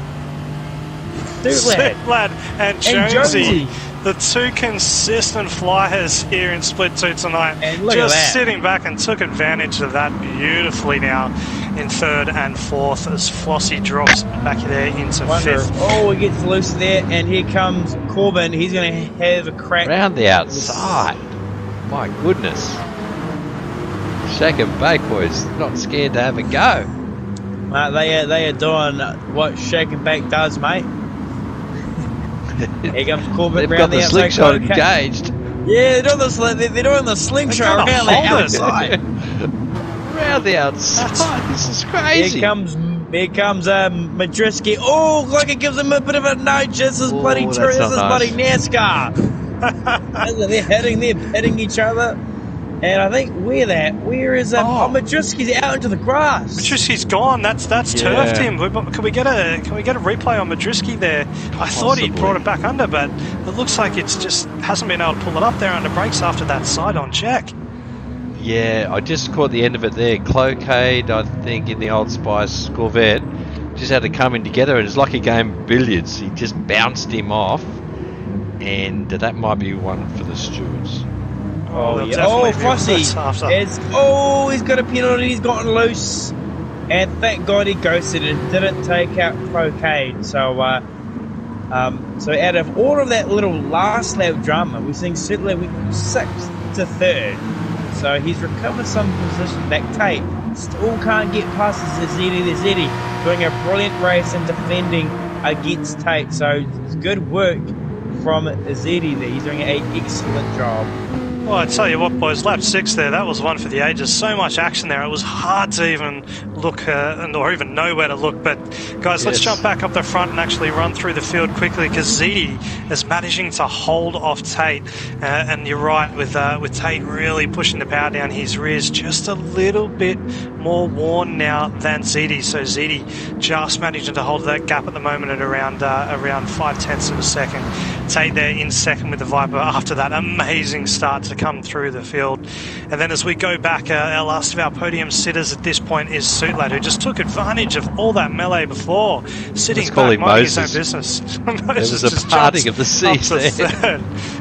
Suitlad and Jonesy. The two consistent flyers here in Split 2 tonight. And look just at that. sitting back and took advantage of that beautifully now in third and fourth as Flossie drops back there into fifth. Oh, he gets loose there, and here comes Corbin. He's going to have a crack. Round the outside. My goodness. Shake and bake, boys. Not scared to have a go. They are doing what Shake and Bake does, mate. Here comes Corbin. They've round got the outside. slingshot engaged. Yeah, they're doing the slingshot around the outside. Round the outside. This is crazy. Here comes Madrisky. Oh, like it gives him a bit of a nudge. This is bloody that's true. This not is nice. bloody NASCAR. they're hitting each other. And I think where is Madrisky's out into the grass. Madrisky's gone. That's turfed him. Can we get a replay on Madrisky there? I thought he brought it back under, but it looks like it's just hasn't been able to pull it up there under brakes after that side-on check. Yeah, I just caught the end of it there. Cloquet, I think, in the Old Spice Corvette, just had to come in together, and it's like a game of billiards. He just bounced him off, and that might be one for the stewards. Frosty. He's got a penalty. He's gotten loose. And thank God he ghosted it. Didn't take out Cloquet. So out of all of that little last lap drama, we're seeing Sittler went from 6th to 3rd. So he's recovered some position back. Tate still can't get past the Zeddy. Doing a brilliant race and defending against Tate. So it's good work from Zeddy there. He's doing an excellent job. Well, I tell you what, boys, lap 6 there, that was one for the ages. So much action there. It was hard to even look or even know where to look. But, guys, let's jump back up the front and actually run through the field quickly because Zeddy is managing to hold off Tate. And you're right, with Tate really pushing the power down, his rear's just a little bit more worn now than Zeddy. So Zeddy just managing to hold that gap at the moment at around 5/10 of a second. Tate there in second with the Viper after that amazing start to come through the field. And then as we go back, our last of our podium sitters at this point is Suitlad, who just took advantage of all that melee before, sitting back, minding his own business. There's a parting of the seas there.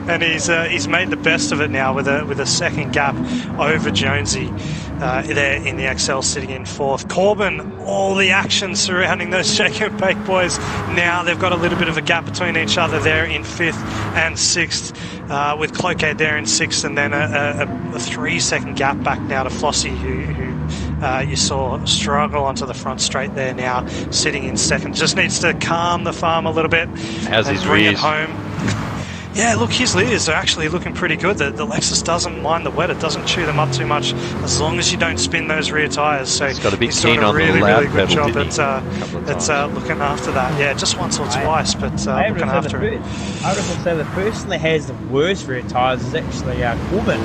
And he's made the best of it now with a second gap over Jonesy there in the XL sitting in fourth. Corbin, all the action surrounding those Shake and Bake boys. Now they've got a little bit of a gap between each other there in fifth and sixth, with Cloquet there in sixth, and then a 3-second gap back now to Flossie, who you saw struggle onto the front straight there now, sitting in second. Just needs to calm the farm a little bit. How's his bring rears? it home. Yeah, look, his rears are actually looking pretty good. The Lexus doesn't mind the wet. It doesn't chew them up too much as long as you don't spin those rear tyres. So he's got a bit he's keen doing a on really, the loud really good pedal, job didn't at looking after that. Yeah, just once or twice, but looking after it. I would say the person that has the worst rear tyres is actually Corbin.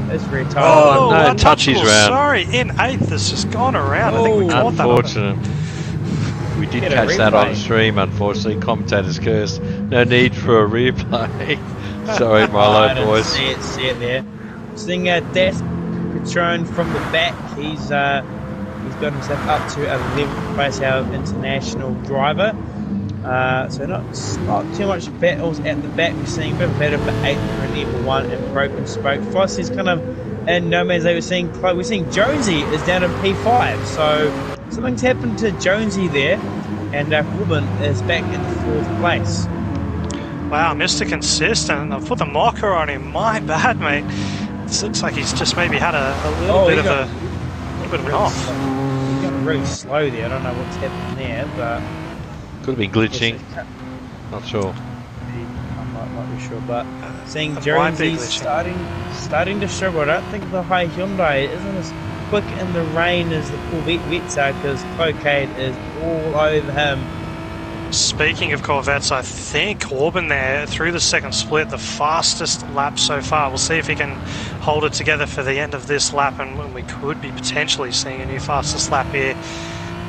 His rear tyres. Oh, no, touchies round. Sorry, in 8th, it's just gone around. I think we caught that. Unfortunate. We did catch that on stream, unfortunately. Commentators cursed. No need for a replay. Sorry, Milo, boys. See it there. Seeing Das Patron from the back. He's got himself up to 11th place, our international driver. So not too much battles at the back. We're seeing a bit of battle for 8th and level 1 and broken spoke. Flossie's kind of in no man's land. We're seeing Jonesy is down in P5. So something's happened to Jonesy there, and Corbin is back in 4th place. Wow, Mr. Consistent. I've put the marker on him. My bad, mate. This looks like he's just maybe had a little bit of an off. He got really slow there. I don't know what's happened there, but could have been glitching. Not sure. I'm not really sure, but seeing Jonesy's starting to struggle. I don't think the high Hyundai isn't as quick in the rain as the Corvette Vets are, because Cloquet is all over him. Speaking of Corvettes, I think Corbin there through the second split, the fastest lap so far. We'll see if he can hold it together for the end of this lap, and we could be potentially seeing a new fastest lap here.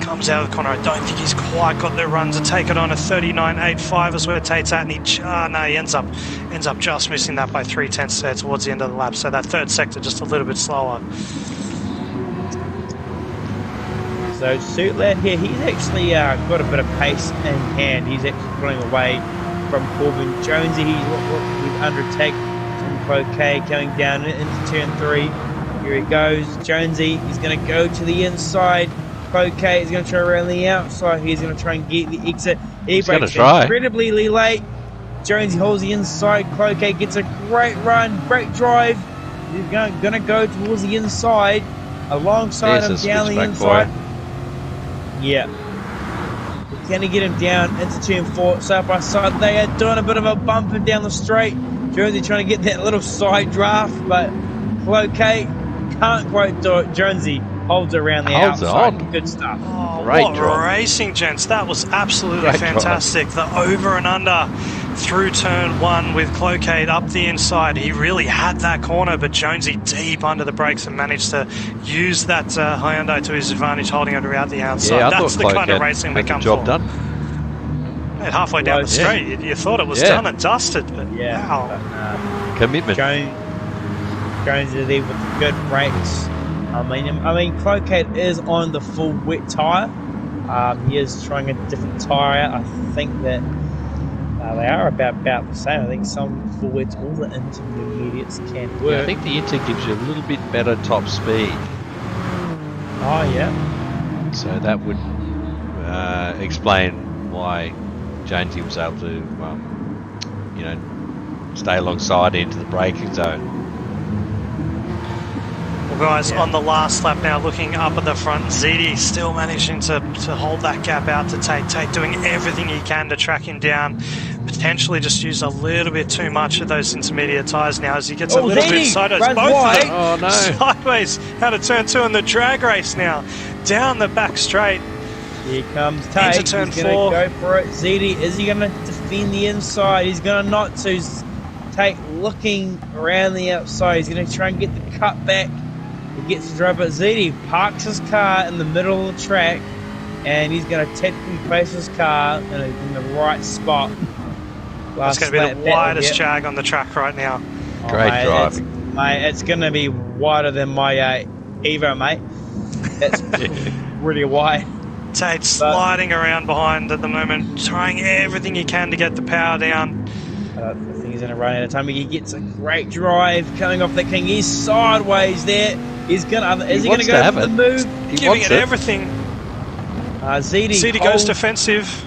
Comes out of the corner. I don't think he's quite got the run to take it on. A 39.85 is where Tate's at, and he ends up just missing that by 3/10 there towards the end of the lap. So that third sector just a little bit slower. So Suitlad here, he's actually got a bit of pace in hand. He's actually pulling away from Corbin. Jonesy, he's with undertake from Cloquet coming down into turn 3. Here he goes. Jonesy, he's going to go to the inside. Cloquet is going to try around the outside. He's going to try and get the exit. He's brakes incredibly late. Jonesy holds the inside. Cloquet gets a great run, great drive. He's going to go towards the inside, alongside him down the inside. Yeah. Can he get him down into turn 4, side by side? They are doing a bit of a bumper down the straight. Jonesy trying to get that little side draft, but Cloquet can't quite do it. Jonesy holds it around the outside. Good stuff. Oh, what racing, gents. That was absolutely fantastic. The over and under through turn 1 with Cloquet up the inside. He really had that corner, but Jonesy deep under the brakes and managed to use that Hyundai to his advantage, holding it around the outside. Yeah, that's the kind of racing we come for. Job done. And halfway down the straight, you thought it was done and dusted, but wow. Commitment. Jonesy there with good brakes. I mean, Cloquet is on the full wet tyre. He is trying a different tyre out. I think that they are about the same. I think some full wets, all the intermediates can work. Yeah, I think the Inter gives you a little bit better top speed. Oh, yeah. So that would explain why Jonesy was able to, stay alongside into the braking zone. Well, guys, on the last lap now, looking up at the front, ZD still managing to hold that gap out to Tate. Tate doing everything he can to track him down. Potentially just used a little bit too much of those intermediate tyres now as he gets a little bit sideways. Both of them sideways out of turn 2 in the drag race now. Down the back straight. Here comes Tate. Into turn 4. He's going to go for it. ZD, is he going to defend the inside? He's going to not to. Tate looking around the outside. He's going to try and get the cut back. He gets to drive, but ZD parks his car in the middle of the track, and he's going to technically place his car in the right spot. It's going to be the widest jag on the track right now. Great drive. It's going to be wider than my Evo, mate. That's really wide. Tate sliding around behind at the moment, trying everything he can to get the power down. I think he's going to run out of time. He gets a great drive coming off the king. He's sideways there. He's going to. Is he going to go for the move? Giving it everything. ZD goes defensive.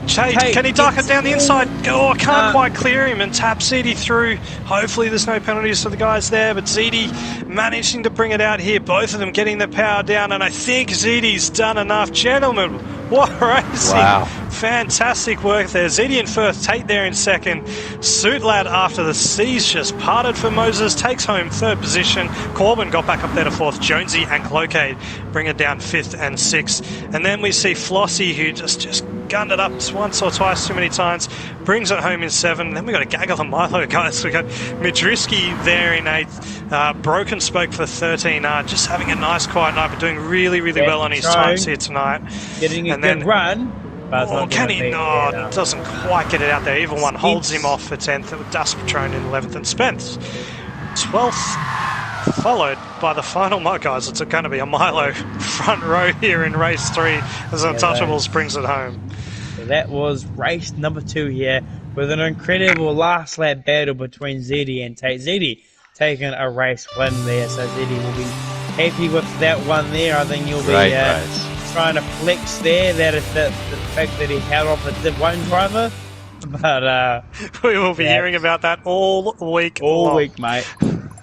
Tate, can he duck it down the inside? Oh, can't quite clear him and tap ZD through. Hopefully there's no penalties for the guys there, but ZD managing to bring it out here. Both of them getting the power down, and I think ZD's done enough. Gentlemen, what racing. Wow. Fantastic work there. ZD in first, Tate there in second. Suitlad after the C's just parted for Moses, takes home third position. Corbin got back up there to fourth. Jonesy and Cloquet bring it down fifth and sixth. And then we see Flossie, who just gunned it up once or twice too many times, brings it home in 7. Then we got a gaggle of Milo, guys. We got Midriski there in 8th, Broken Spoke for 13. Just having a nice quiet night, but doing really well on his times here tonight. Getting a good run. Can he? No, doesn't quite get it out there. Even one holds him off for 10th. Dust Patron in 11th, and Spence 12th. Followed by the final, guys, it's going to be a Milo front row here in race 3 as Untouchables brings it home. So that was race number 2 here with an incredible last lap battle between ZD and Tate. ZD taking a race win there, so ZD will be happy with that one there. I think you'll be trying to flex there, that is the fact that he held off a Div 1 driver. But we will be hearing about that all week long. Week, mate.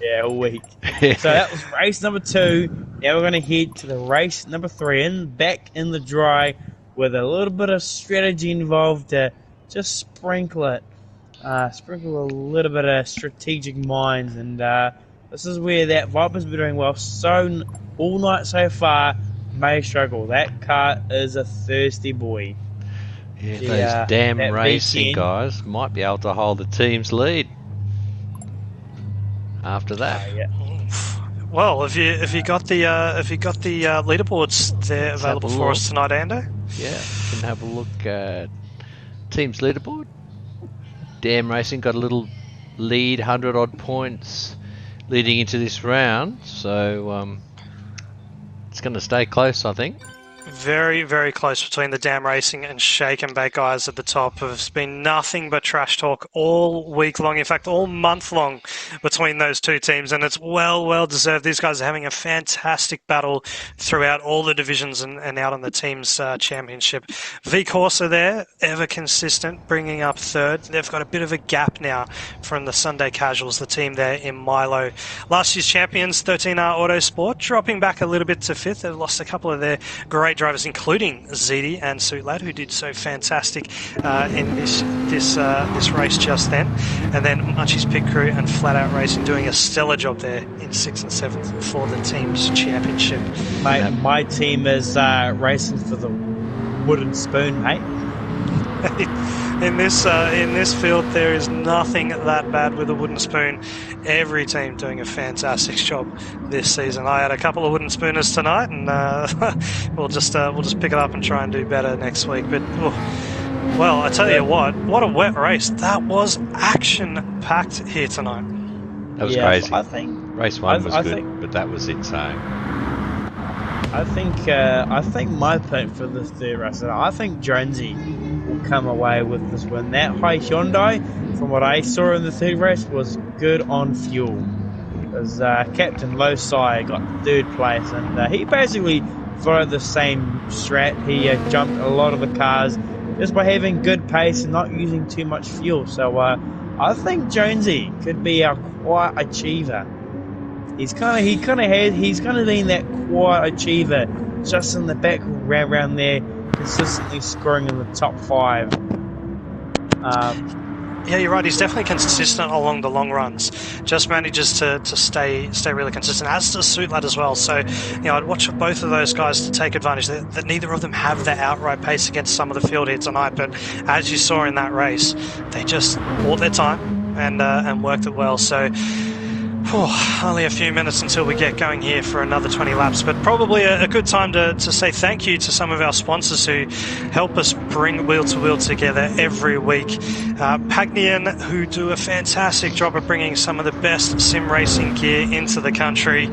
Yeah, all week. So that was race number 2. Now we're going to head to the race number 3 and back in the dry with a little bit of strategy involved to just sprinkle it. Sprinkle a little bit of strategic minds, and this is where that Viper's been doing well all night so far. May struggle. That car is a thirsty boy. Yeah, those damn that racing V10. guys might be able to hold the team's lead after that. Yeah. Well, have you got the leaderboards there Let's have available a for look. us tonight, Ando? Yeah, can have a look at team's leaderboard. Damn Racing got a little lead, 100 odd points leading into this round, so it's going to stay close, I think. Very, very close between the Damn Racing and Shake and Bake guys at the top. There's been nothing but trash talk all week long, in fact, all month long between those two teams, and it's well deserved. These guys are having a fantastic battle throughout all the divisions and out on the team's championship. V Corsa there, ever consistent, bringing up third. They've got a bit of a gap now from the Sunday Casuals, the team there in Milo. Last year's champions, 13R Autosport, dropping back a little bit to fifth. They've lost a couple of their great drivers, including Ziti and Suitlad, who did so fantastic in this race just then. And then Munchie's Pit Crew and Flat Out Racing doing a stellar job there in 6th and 7th for the team's championship. Mate, my team is racing for the wooden spoon, mate. In this field, there is nothing that bad with a wooden spoon. Every team doing a fantastic job this season. I had a couple of wooden spooners tonight, and we'll just pick it up and try and do better next week. But well, I tell you what a wet race! That was action-packed here tonight. That was crazy. I think race one was good, but that was insane. I think my pick for this third race, I think Jonesy will come away with this win. That high Hyundai, from what I saw in the third race, was good on fuel. Because Captain Losai got third place, and he basically followed the same strat. He jumped a lot of the cars just by having good pace and not using too much fuel. So I think Jonesy could be a quiet achiever. He's kind of been that quiet achiever, just in the back around there, consistently scoring in the top 5. Yeah, you're right. He's definitely consistent along the long runs. Just manages to stay really consistent, as does Suitlad as well. So, I'd watch for both of those guys to take advantage. That neither of them have the outright pace against some of the field here tonight, but as you saw in that race, they just bought their time and worked it well. So, only a few minutes until we get going here for another 20 laps, but probably a good time to say thank you to some of our sponsors who help us bring Wheel to Wheel together every week. Pagnian, who do a fantastic job of bringing some of the best sim racing gear into the country,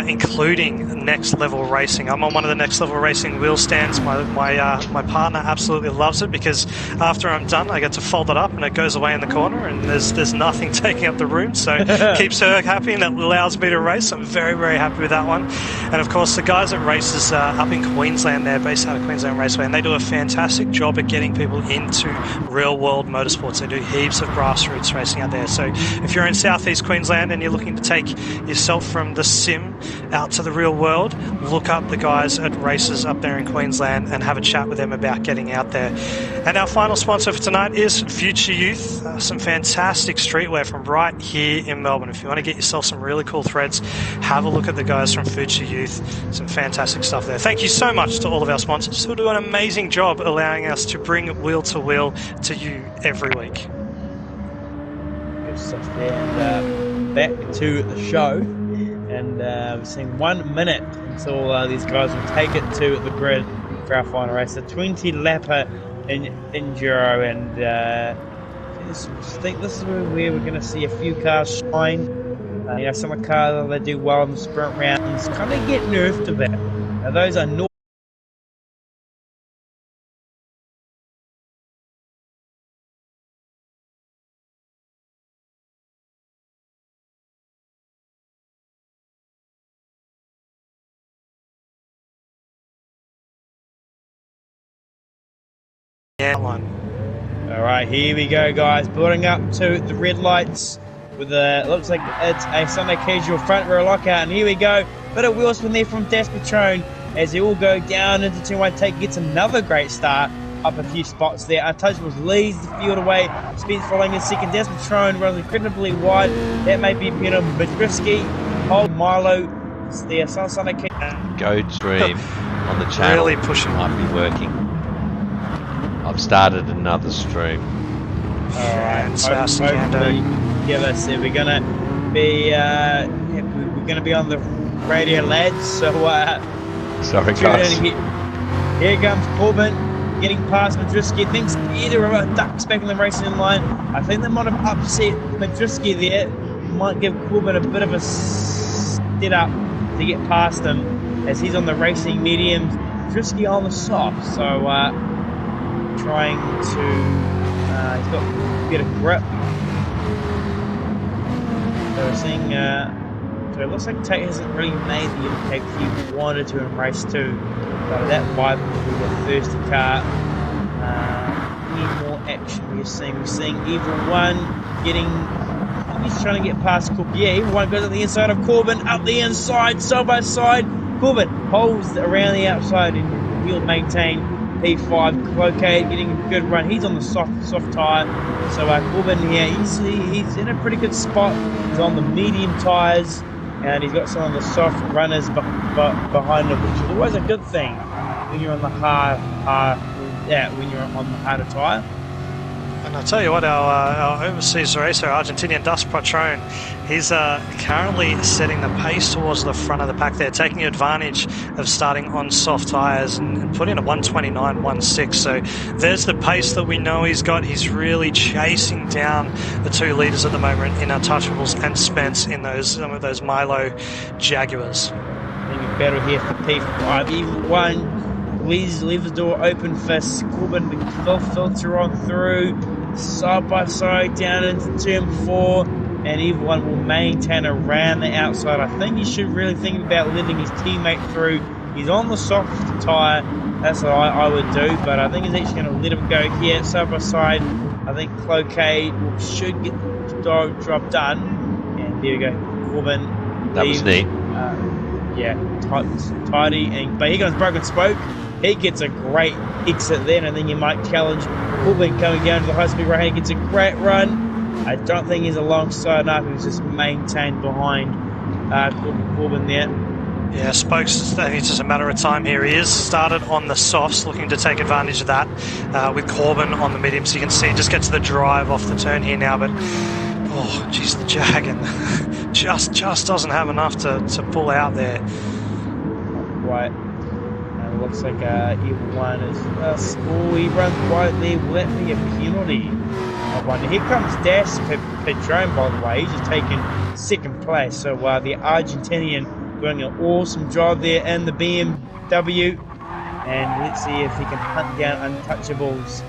including Next Level Racing. I'm on one of the Next Level Racing wheel stands. My partner absolutely loves it because after I'm done, I get to fold it up and it goes away in the corner, and there's nothing taking up the room, so keeps her happy, and that allows me to race. I'm very happy with that one. And of course, the guys at races up in Queensland, they're based out of Queensland Raceway, and they do a fantastic job at getting people into real world motorsports. They do heaps of grassroots racing out there. So if you're in southeast Queensland and you're looking to take yourself from the sim out to the real world, look up the guys at races up there in Queensland and have a chat with them about getting out there. And our final sponsor for tonight is Future Youth, some fantastic streetwear from right here in Melbourne. If you want to get yourself some really cool threads, have a look at the guys from Future Youth. Some fantastic stuff there. Thank you so much to all of our sponsors who do an amazing job allowing us to bring Wheel to Wheel to you every week. Good stuff there. And back to the show, and we're seeing 1 minute until these guys will take it to the grid for our final race. A 20-lapper in Enduro, and I just think this is where we're going to see a few cars shine. Some of the cars that do well in the sprint rounds kind of get nerfed a bit. Now, those are not Line. Alright, here we go, guys. Building up to the red lights with looks like it's a Sunday Casual front row lockout, and here we go. Bit of wheel spin there from Das Patron as they all go down into turn 1. Take gets another great start up a few spots there. Untouchables leads the field away. Spence following in second. Das Patron runs incredibly wide. That may be Peter Madrisky. Hold Milo. It's there. Sunday Casual. Go stream on the channel. Really pushing. Might be working. I've started another stream. Alright, Fantastic, hopefully Ando. give us we're gonna be on the radio, lads, so Sorry, tune guys. in. Here comes Corbin getting past Madriski. Thinks either of them ducks back in the racing line. I think they might have upset Madriski there. Might give Corbin a bit of a set up to get past him as he's on the racing mediums. Madriski on the soft, so trying to he's got a bit of grip. So we're seeing so it looks like Tate hasn't really made the impact he wanted to in race 2. So that vibe with the first car. Any more action we're seeing Evil One getting, he's trying to get past Corbin. Yeah, Evil One goes on the inside of Corbin, up the inside, side by side. Corbin holds around the outside and he'll maintain P5. Cloquet getting a good run. He's on the soft tyre. So Corbin here, he's in a pretty good spot. He's on the medium tyres and he's got some of the soft runners behind him, which is always a good thing when you're on the when you're on the harder tyre. And I'll tell you what, our overseas racer, Argentinian Das Patron, he's currently setting the pace towards the front of the pack there, taking advantage of starting on soft tyres and putting a 129.16. So there's the pace that we know he's got. He's really chasing down the 2 leaders at the moment in Untouchables and Spence in some of those Milo Jaguars. I think better here for P5. Evil One leaves the door open for Corbin to filter on through, side by side down into turn 4, and Evil One will maintain around the outside. I think he should really think about letting his teammate through. He's on the soft tyre, that's what I would do, but I think he's actually going to let him go here, side by side. I think Cloquet should get the job done, and there we go, Corbin. That was neat. Yeah, tidy, but here comes Broken Spoke. He gets a great exit then, and then you might challenge Corbin coming down to the high speed right hand. He gets a great run. I don't think he's alongside enough. He's just maintained behind Corbin there. Yeah, Spokes, I think it's just a matter of time here. He is started on the softs, looking to take advantage of that with Corbin on the medium. So you can see he just gets the drive off the turn here now, but oh, geez, the Jag and just doesn't have enough to pull out there. Right. Looks like Evil One is he runs wide there. Will that be a penalty? I wonder. Here comes Das Patron, by the way. He's just taken 2nd place. So the Argentinian doing an awesome job there in the BMW. And let's see if he can hunt down Untouchables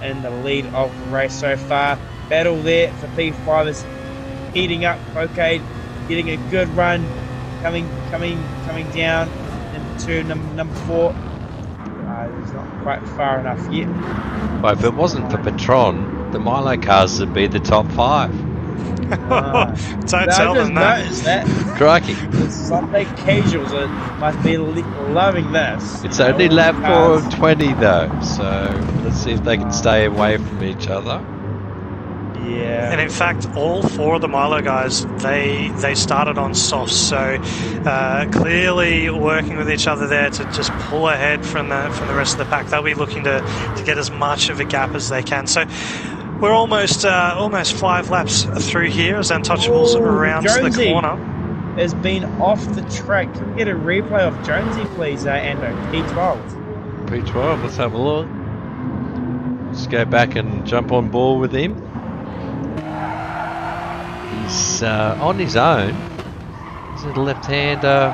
in the lead of the race so far. Battle there for P5 is heating up. Okay, getting a good run. Coming down. To number 4. He's not quite far enough yet. Well, if it wasn't for Patron, the Milo cars would be the top 5. Don't tell them that. Crikey. Sunday casuals must be loving this. It's only lap 4 of 20 though, so let's see if they can stay away from each other. Yeah. And in fact, all 4 of the Milo guys, they started on softs, so clearly working with each other there to just pull ahead from the rest of the pack. They'll be looking to get as much of a gap as they can. So we're almost 5 laps through here as Untouchables rounds the corner. Has been off the track. Can we get a replay of Jonesy, please, Ando? P12. P12, let's have a look. Let's go back and jump on board with him. He's on his own. He's a left-hander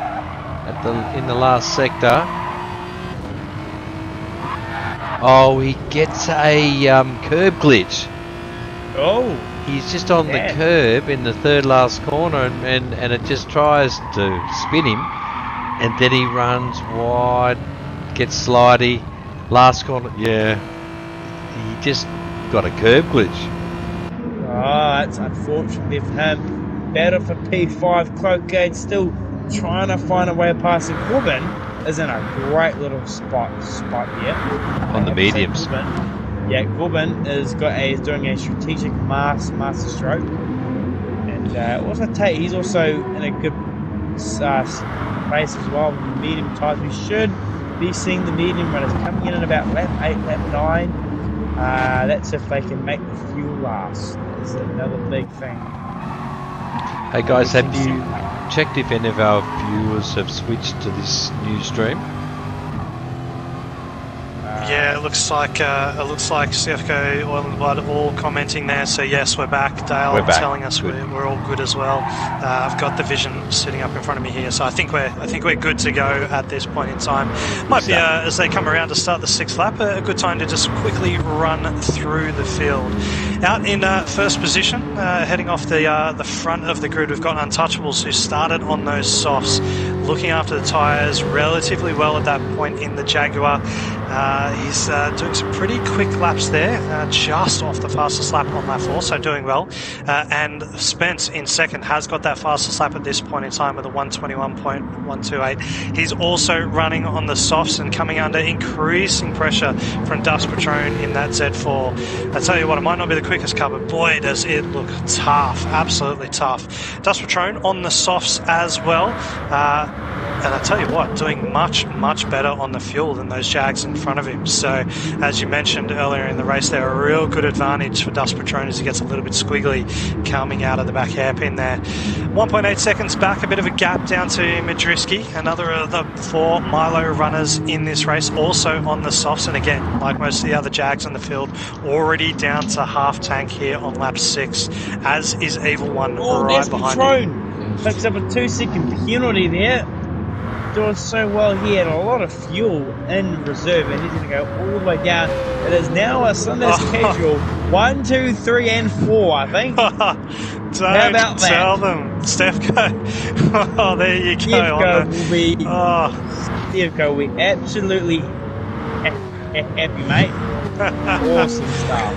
in the last sector. Oh, he gets a curb glitch. Oh, he's just on the curb in the 3rd last corner, and it just tries to spin him, and then he runs wide, gets slidey. Last corner, yeah. He just got a curb glitch. Oh, that's unfortunate for him. Battle for P5. Cloquet still trying to find a way past him. Corbin is in a great little spot here. On the mediums. Corbin is doing a strategic master stroke. And also Tate, he's also in a good place as well. Medium type. We should be seeing the medium runners coming in at about lap 8, lap 9. That's if they can make the fuel last. Is another big thing. Hey guys, have you checked if any of our viewers have switched to this new stream? Yeah, it looks like CFCO, Oil and Blood all commenting there. So yes, we're back. Dale We're back. telling us we're all good as well. I've got the vision sitting up in front of me here, so I think we're good to go at this point in time. Might be as they come around to start the 6th lap, a good time to just quickly run through the field. Out in first position, heading off the front of the grid, we've got Untouchables who started on those softs, looking after the tyres relatively well at that point in the Jaguar. He's doing some pretty quick laps there, just off the fastest lap on lap 4, so doing well. And Spence in second has got that fastest lap at this point in time with a 121.128. He's also running on the softs and coming under increasing pressure from Dust Patron in that Z4. I tell you what, it might not be the quickest car, but boy, does it look tough, absolutely tough. Dust Patron on the softs as well. And I tell you what, doing much, much better on the fuel than those Jags in front of him. So, as you mentioned earlier in the race, they're a real good advantage for Dust Patron as he gets a little bit squiggly coming out of the back hairpin there. 1.8 seconds back, a bit of a gap down to Madriski, another of the 4 Milo runners in this race, also on the softs. And again, like most of the other Jags on the field, already down to half tank here on lap 6, as is Evil One right behind him. Picks up a 2-second penalty there. Doing so well. He had a lot of fuel in reserve and he's going to go all the way down. It is now a Sunday schedule 1, 2, 3 and 4, I think. Don't How about tell that? them. Stefco. Oh, there you go. Stefco will be Stefco will be absolutely happy, mate. Awesome stuff.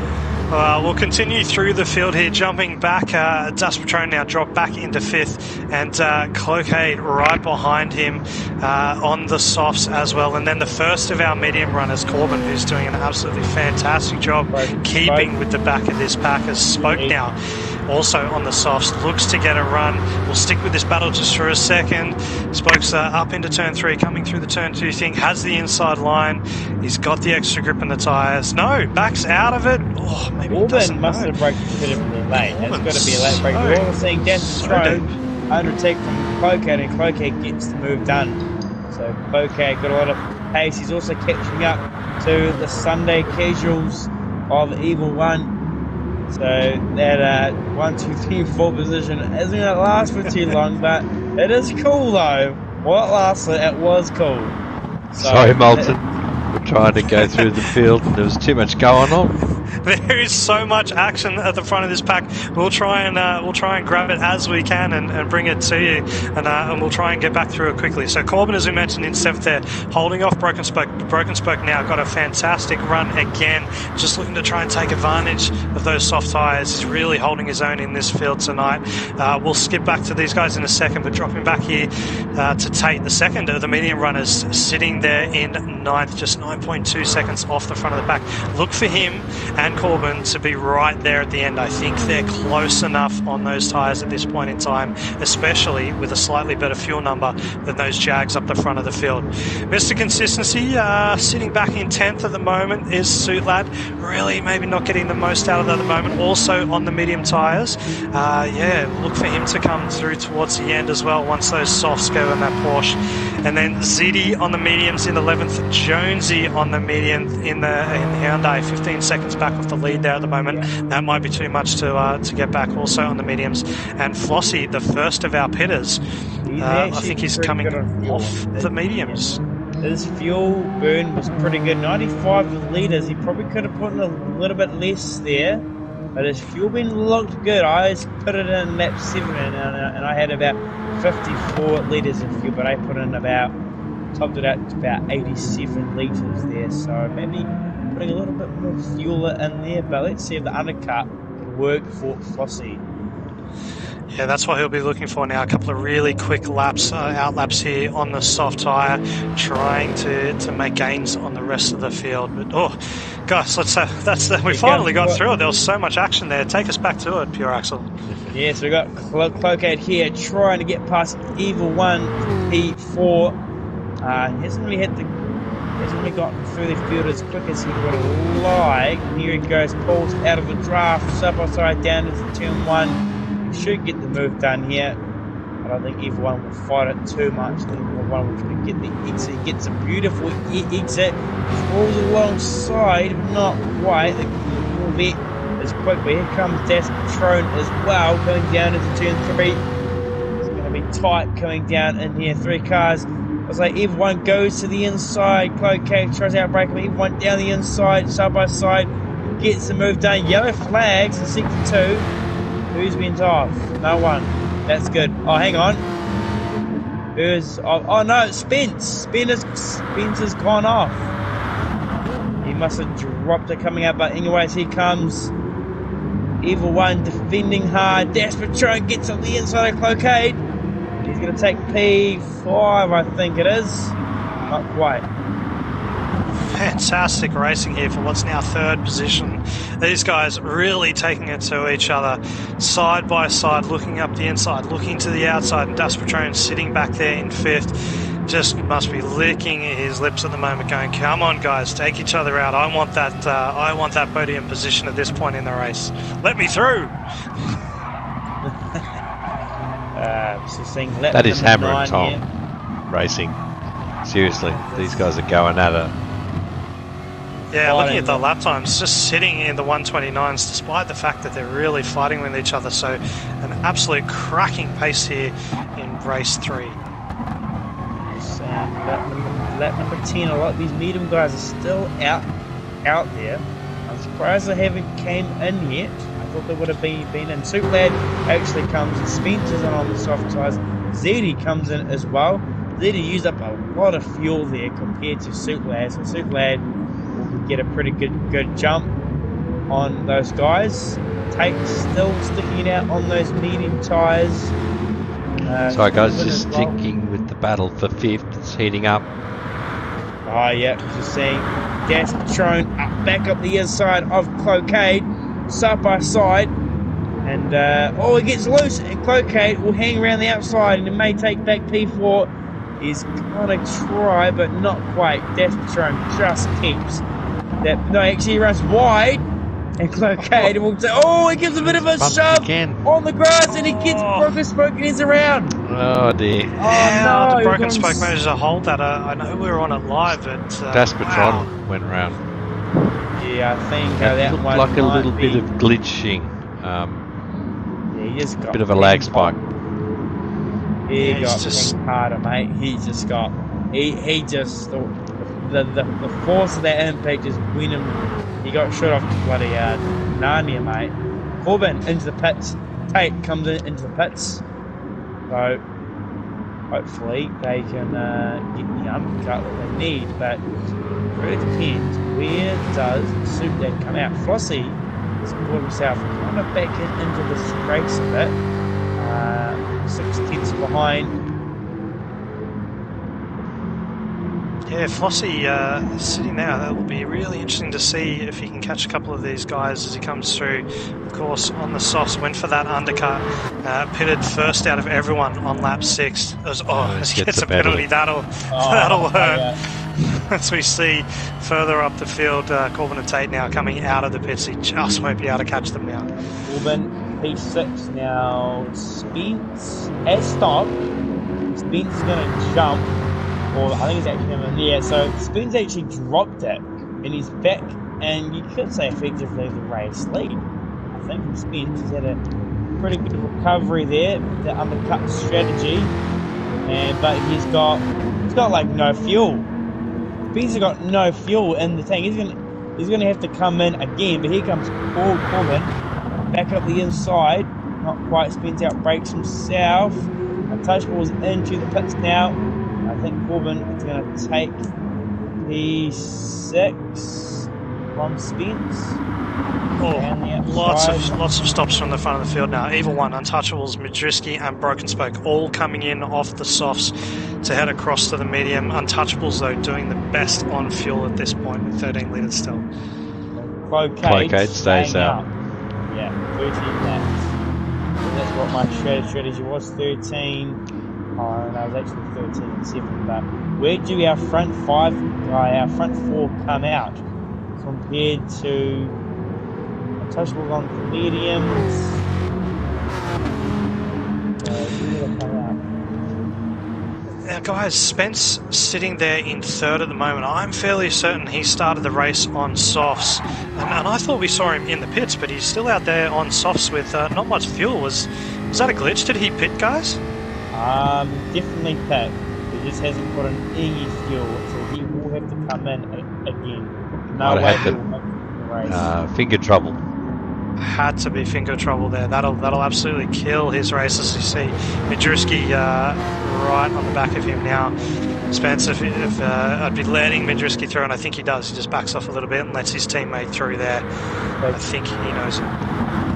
We'll continue through the field here, jumping back. Dust Patron now dropped back into 5th, and Cloakade right behind him on the softs as well. And then the first of our medium runners, Corbin, who's doing an absolutely fantastic job keeping with the back of this pack, as Spoke now also on the softs, looks to get a run. We'll stick with this battle just for a second. Spoke's up into turn 3, coming through the turn 2 thing, has the inside line. He's got the extra grip in the tyres. No, backs out of it. Oh, maybe Corbin must have broken incredibly late. It's got to be a late break. We're all seeing Dust Patron under attack from Cloakade, and Cloakade gets the move done. So Cloakade got a lot of pace. He's also catching up to the Sunday casuals of Evil One. So that 1, 2, 3, 4 position isn't going to last for too long, but it is cool though. While it lasted, it was cool. So, sorry, Moulton. We're trying to go through the field and there was too much going on. There is so much action at the front of this pack. We'll try and grab it as we can and bring it to you, and we'll try and get back through it quickly. So Corbin, as we mentioned, in 7th there, holding off Broken Spoke. Broken Spoke now got a fantastic run again, just looking to try and take advantage of those soft tyres. He's really holding his own in this field tonight. We'll skip back to these guys in a second, but dropping back here to Tate, the second of the medium runners, sitting there in 9th, just 9.2 seconds off the front of the pack. Look for him and Corbin to be right there at the end. I think they're close enough on those tyres at this point in time, especially with a slightly better fuel number than those Jags up the front of the field. Mr. Consistency, sitting back in 10th at the moment, is Suit Lad. Really maybe not getting the most out of that at the moment. Also on the medium tyres. Look for him to come through towards the end as well once those softs go in that Porsche. And then Zidi on the mediums in 11th. Jonesy on the medium in the Hyundai, 15 seconds back off the lead there at the moment. That might be too much to get back also on the mediums. And Flossie, the first of our pitters, I think he's coming off the mediums. His fuel burn was pretty good, 95 litres. He probably could have put in a little bit less there, but his fuel burn looked good. I put it in lap 7 and I had about 54 litres of fuel, but I put in topped it out to about 87 litres there, so maybe putting a little bit more fuel in there, but let's see if the undercut can work for Flossie. Yeah, that's what he'll be looking for now. A couple of really quick laps, out laps here on the soft tyre, trying to make gains on the rest of the field. But gosh, we finally got through it. There was so much action there. Take us back to it, Pure Axel. Yeah, so we got Cloakade here trying to get past Evil One P4. He hasn't really had the Hasn't really gotten through the field as quick as he would have liked. And here he goes, pulls out of the draft, side by side down into turn 1. He should get the move done here. I don't think everyone will fight it too much. I think everyone will get the exit. He gets a beautiful exit. Falls alongside, but not quite. The Corvette is quick, but here comes Patron as well, going down into turn 3. It's going to be tight coming down in here. 3 cars. It's like everyone goes to the inside. Cloquet tries out break him. Everyone down the inside, side by side, gets the move done. Yellow flags in sector 2. Who's been off? No one. That's good. Oh, hang on. Who's off? Oh no, it's Spence. Spencer's gone off. He must have dropped it coming out, but anyways, here comes everyone defending hard. Patron gets on the inside of Cloquet. He's going to take P5, I think it is. Not quite. Fantastic racing here for what's now 3rd position. These guys really taking it to each other, side by side, looking up the inside, looking to the outside, and Patron sitting back there in 5th. Just must be licking his lips at the moment, going, "Come on, guys, take each other out. I want that podium position at this point in the race. Let me through." That is Hammer and Tom racing. Seriously, these guys are going at it. Yeah, looking at the lap times, just sitting in the 129s, despite the fact that they're really fighting with each other. So, an absolute cracking pace here in race 3. Lap number 10. A lot of these medium guys are still out there. I'm surprised they haven't came in yet. I thought they would have been in. Suitlad actually comes in. Spencer's on the soft tyres. Zeddy comes in as well. Zeddy used up a lot of fuel there compared to Suitlad. So Suitlad will get a pretty good jump on those guys. Tate's still sticking it out on those medium tyres. Sorry guys, just sticking with the battle for 5th. It's heating up. Oh yeah, just seeing Patron back up the inside of Cloquet, side by side, and he gets loose, and Cloquet will hang around the outside, and it may take back P4. He's gonna try, but not quite. Patron just keeps that. No, actually he runs wide, and Cloquet will say, he gives a bit of a shove on the grass, and he gets broken spoke and he's around. Oh dear. The broken spoke manages to hold that. I know we were on it live, but Patron went round. Yeah, I think that looked like a little bit of glitching. He just got a bit of a lag spike. He got just harder, mate. He just got. He just the force of that impact just went him. He got shot off the bloody Narnia, mate. Corbin into the pits. Tate comes into the pits. So hopefully they can get the undercut that they need. But it really depends. Where does Suitlad come out? Flossie has put himself kind of back into this race a bit. 6 tenths behind. Yeah, Flossie sitting there. That will be really interesting to see if he can catch a couple of these guys as he comes through. Of course, on the softs, went for that undercut. Pitted first out of everyone on lap 6. As he gets a penalty, that'll hurt. Yeah. As we see further up the field, Corbin and Tate now coming out of the pits. He just won't be able to catch them now. Corbin, P6 now. Spence has stopped. Spence is going to jump. Or I think he's actually going to... Yeah, so Spence actually dropped it. And he's back. And you could say effectively the race lead. I think from Spence. He's had a pretty good recovery there. The undercut strategy. But he's got like no fuel. Spence has got no fuel in the tank. He's going to have to come in again. But here comes Corbin. Back up the inside. Not quite. Spence out brakes himself. Untouchables into the pits now. I think Corbin is going to take P6 from Spence. Lots of stops from the front of the field now. Evil One, Untouchables, Madriski, and Broken Spoke all coming in off the softs to head across to the medium. Untouchables, though, doing the best on fuel at this point with 13 litres still. Cloquet stays out. Yeah, 13 laps. So that's what my strategy was. 13. Oh no, was actually 13 and 7. But where do our front four come out compared to Untouchables on the mediums? Where do they come out? Now, guys, Spence sitting there in third at the moment. I'm fairly certain he started the race on softs, and I thought we saw him in the pits, but he's still out there on softs with not much fuel. Was that a glitch? Did he pit, guys? Definitely pit. He just hasn't put in any fuel, so he will have to come in again. No way he will make the race. Finger trouble. Had to be finger trouble there. That'll absolutely kill his race, as you see. Midrusky right on the back of him now. Spence, if I'd be letting Midrusky through, and I think he does. He just backs off a little bit and lets his teammate through there. I think he knows it.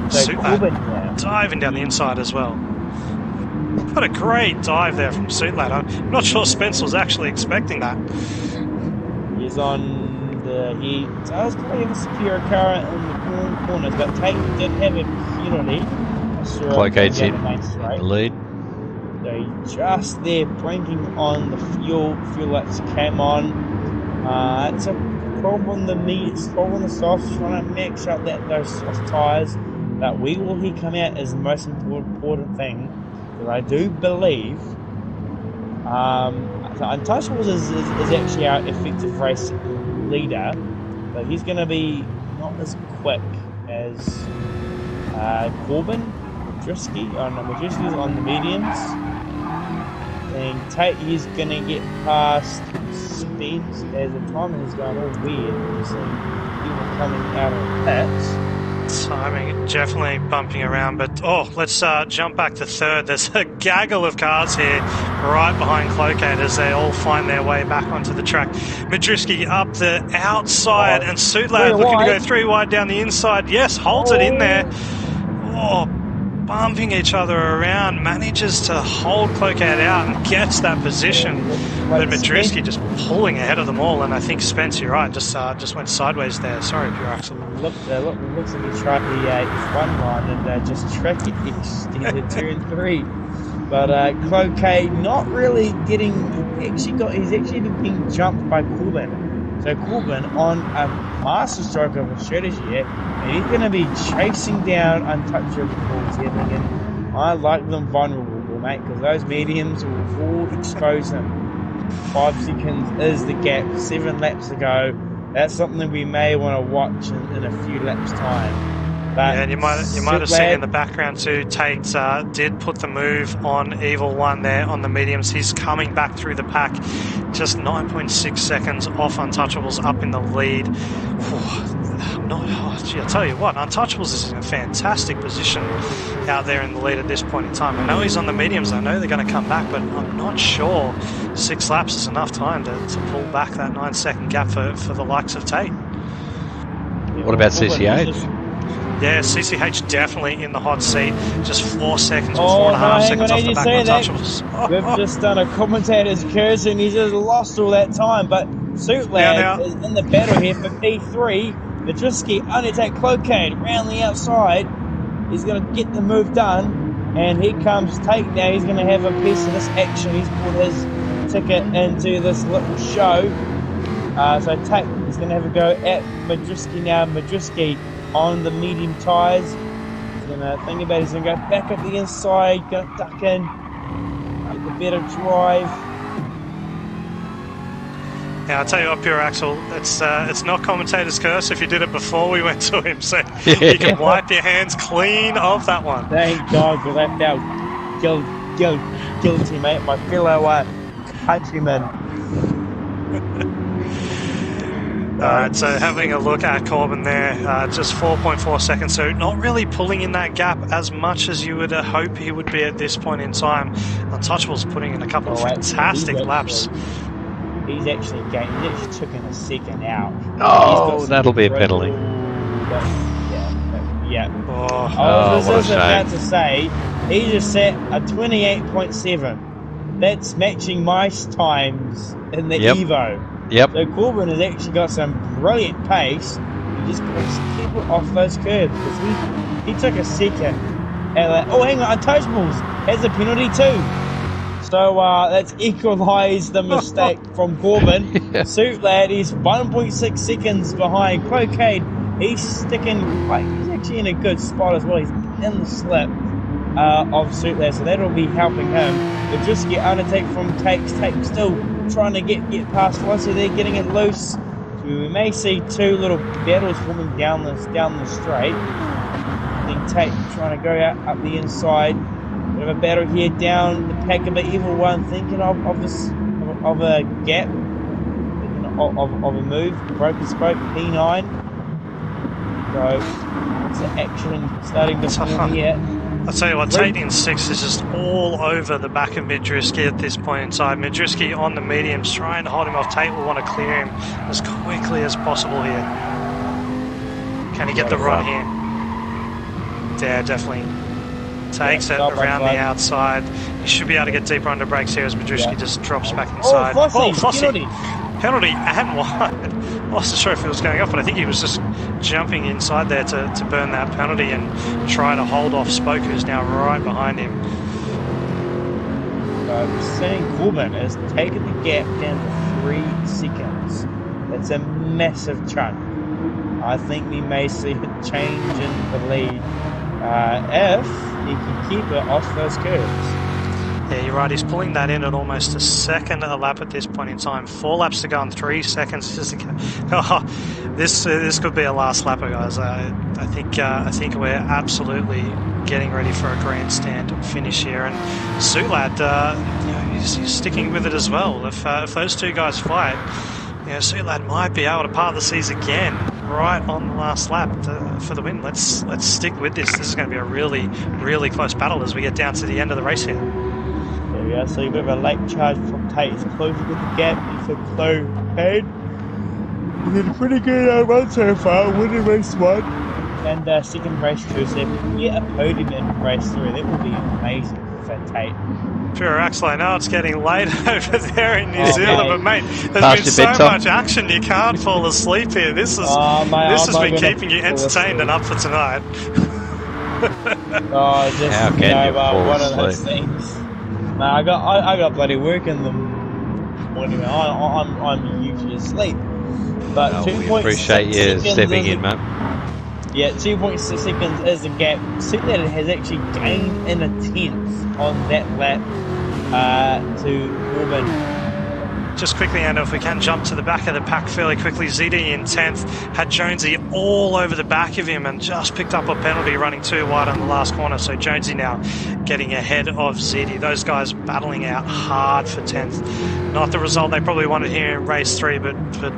Suitlad diving down the inside as well. What a great dive there from Suitlad. I'm not sure Spence was actually expecting that. He's on he does kind of have a superior car in the corners, but Tate did have a penalty. Clocade's in the lead. So he's just there blinking on the fuel lights came on. It's a problem the softs, trying to max out those soft tyres. But where will he come out is the most important thing. Because I do believe Untouchables is actually our effective race leader, but he's going to be not as quick as Corbin. Madrusky's on the mediums, and Tate is going to get past Spence as the timing is going all weird. You see people coming out of the pits. Timing definitely bumping around, but let's jump back to third. There's a gaggle of cars here right behind Clocade as they all find their way back onto the track. Madrusky up the outside, and Suitlad looking to go 3 wide down the inside. Yes, holds it in there. Bumping each other around, manages to hold Clocade out and gets that position. But Madrusky just pulling ahead of them all, and I think Spence, you're right, just went sideways there. Sorry, Pure Axel. Looks like he tried the F1 line and just track it extended 2 and 3. But Clocade not really getting. He's actually being jumped by Corbin. So Corbin on a masterstroke of a strategy here, and he's going to be chasing down Untouchables here, thinking, I like them vulnerable, mate, because those mediums will all expose them. 5 seconds is the gap, 7 laps to go. That's something we may want to watch in a few laps' time. But and you might have seen in the background too, Tate did put the move on Evil One there on the mediums. He's coming back through the pack, just 9.6 seconds off Untouchables, up in the lead. I'll tell you what, Untouchables is in a fantastic position out there in the lead at this point in time. I know he's on the mediums, I know they're going to come back, but I'm not sure 6 laps is enough time to pull back that 9-second gap for the likes of Tate. What about CCH? Yeah, CCH definitely in the hot seat. Just 4 seconds or 4.5 seconds off the back of Untouchables. We've just done a commentator's curse and he's just lost all that time. But Suitlad is in the battle here for P3. Madrusky undertake Clocade round the outside. He's going to get the move done. And here comes Tate now. He's going to have a piece of this action. He's put his ticket into this little show. So Tate is going to have a go at Madrusky now. Madrusky on the medium tyres. He's going to think about it. He's going to go back up the inside, going to duck in, get the better drive. Now, I'll tell you what, Pure Axel, it's not commentator's curse if you did it before we went to him, so you can wipe your hands clean of that one. Thank God, because I felt guilty, mate. My fellow countryman. Alright, so having a look at Corbin there, just 4.4 seconds, so not really pulling in that gap as much as you would hope he would be at this point in time. Untouchables putting in a couple of fantastic laps. He's actually taken a second out. Oh, that'll be a penalty. Yeah. Oh, I was what a just about shame. to say, he just set a 28.7. That's matching my times in the Evo. Yep. So Corbin has actually got some brilliant pace. He just got to keep it off those curves because he took a second. And hang on, Untouchables has a penalty too. So that's equalised the mistake from Corbin. Yeah. Suit Lad is 1.6 seconds behind Clocaid. He's sticking, like, he's actually in a good spot as well. He's in the slip of Suit Lad, so that'll be helping him. But just get undertake from Tate still trying to get past Flossie. They're getting it loose. So we may see two little battles forming down the straight. I think Tate trying to go out up the inside. Bit of a battle here down the pack of the evil one, thinking of a gap, of a move. Broken spoke P9. So it's the action starting to form here. I'll tell you what, Tate in 6 is just all over the back of Midriski at this point in time. Midriski on the mediums, trying to hold him off. Tate will want to clear him as quickly as possible here. Can he get the run here? Yeah, definitely. Takes it around the outside. He should be able to get deeper under brakes here as Madruski just drops back inside. Flossie. Penalty and wide. I wasn't sure if it was going off, but I think he was just jumping inside there to burn that penalty and try to hold off Spoke, who's now right behind him. Seeing Corbin has taken the gap down to 3 seconds. That's a massive chunk. I think we may see a change in the lead if he can keep it off those curves. Yeah, you're right. He's pulling that in at almost a second a lap at this point in time. 4 laps to go in 3 seconds. This could be a last lapper, guys. I think we're absolutely getting ready for a grandstand finish here. And Sulad, he's sticking with it as well. If those two guys fight, Sulad might be able to part the seas again right on the last lap for the win. Let's stick with this. This is going to be a really, really close battle as we get down to the end of the race here. There we go. So a bit of a late charge from Tate. He's closing with the gap. He's a slow paid. He's had a pretty good run so far, winning race 1 and second race 2. So if we can get a podium in race 3, that would be amazing for Tate. Pure Axel, I know it's getting late over there in New Zealand, but mate, there's Past been so bedtime. much action you can't fall asleep here. This has been keeping you entertained and up for tonight. How can you fall one of those asleep? things. No, I got bloody work in the morning. I'm usually asleep. But We appreciate you stepping in, mate. Yeah, 2.6 seconds is the gap. Superlad has actually gained in a 10th on that lap to Corbin. Just quickly, Anna, if we can jump to the back of the pack fairly quickly. ZD in 10th, had Jonesy all over the back of him and just picked up a penalty running too wide on the last corner. So Jonesy now getting ahead of ZD. Those guys battling out hard for 10th. Not the result they probably wanted here in race 3, but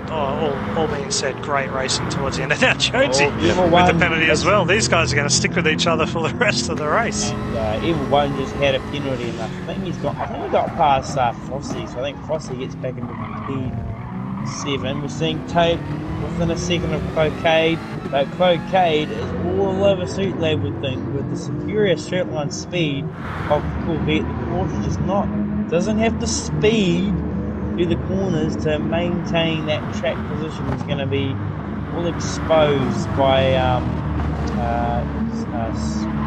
all being said, great racing towards the end. And now Jonesy with the penalty as well. These guys are going to stick with each other for the rest of the race. And Evil One just had a penalty, and I think he got past Frosty, so I think Frosty gets back into P7. We're seeing Tate within a second of Clocaid, but Clocaid is all over Suitlab, would think, with the superior straight line speed of the Corvette. The Porsche just doesn't have the speed through the corners to maintain that track position. Is going to be all exposed by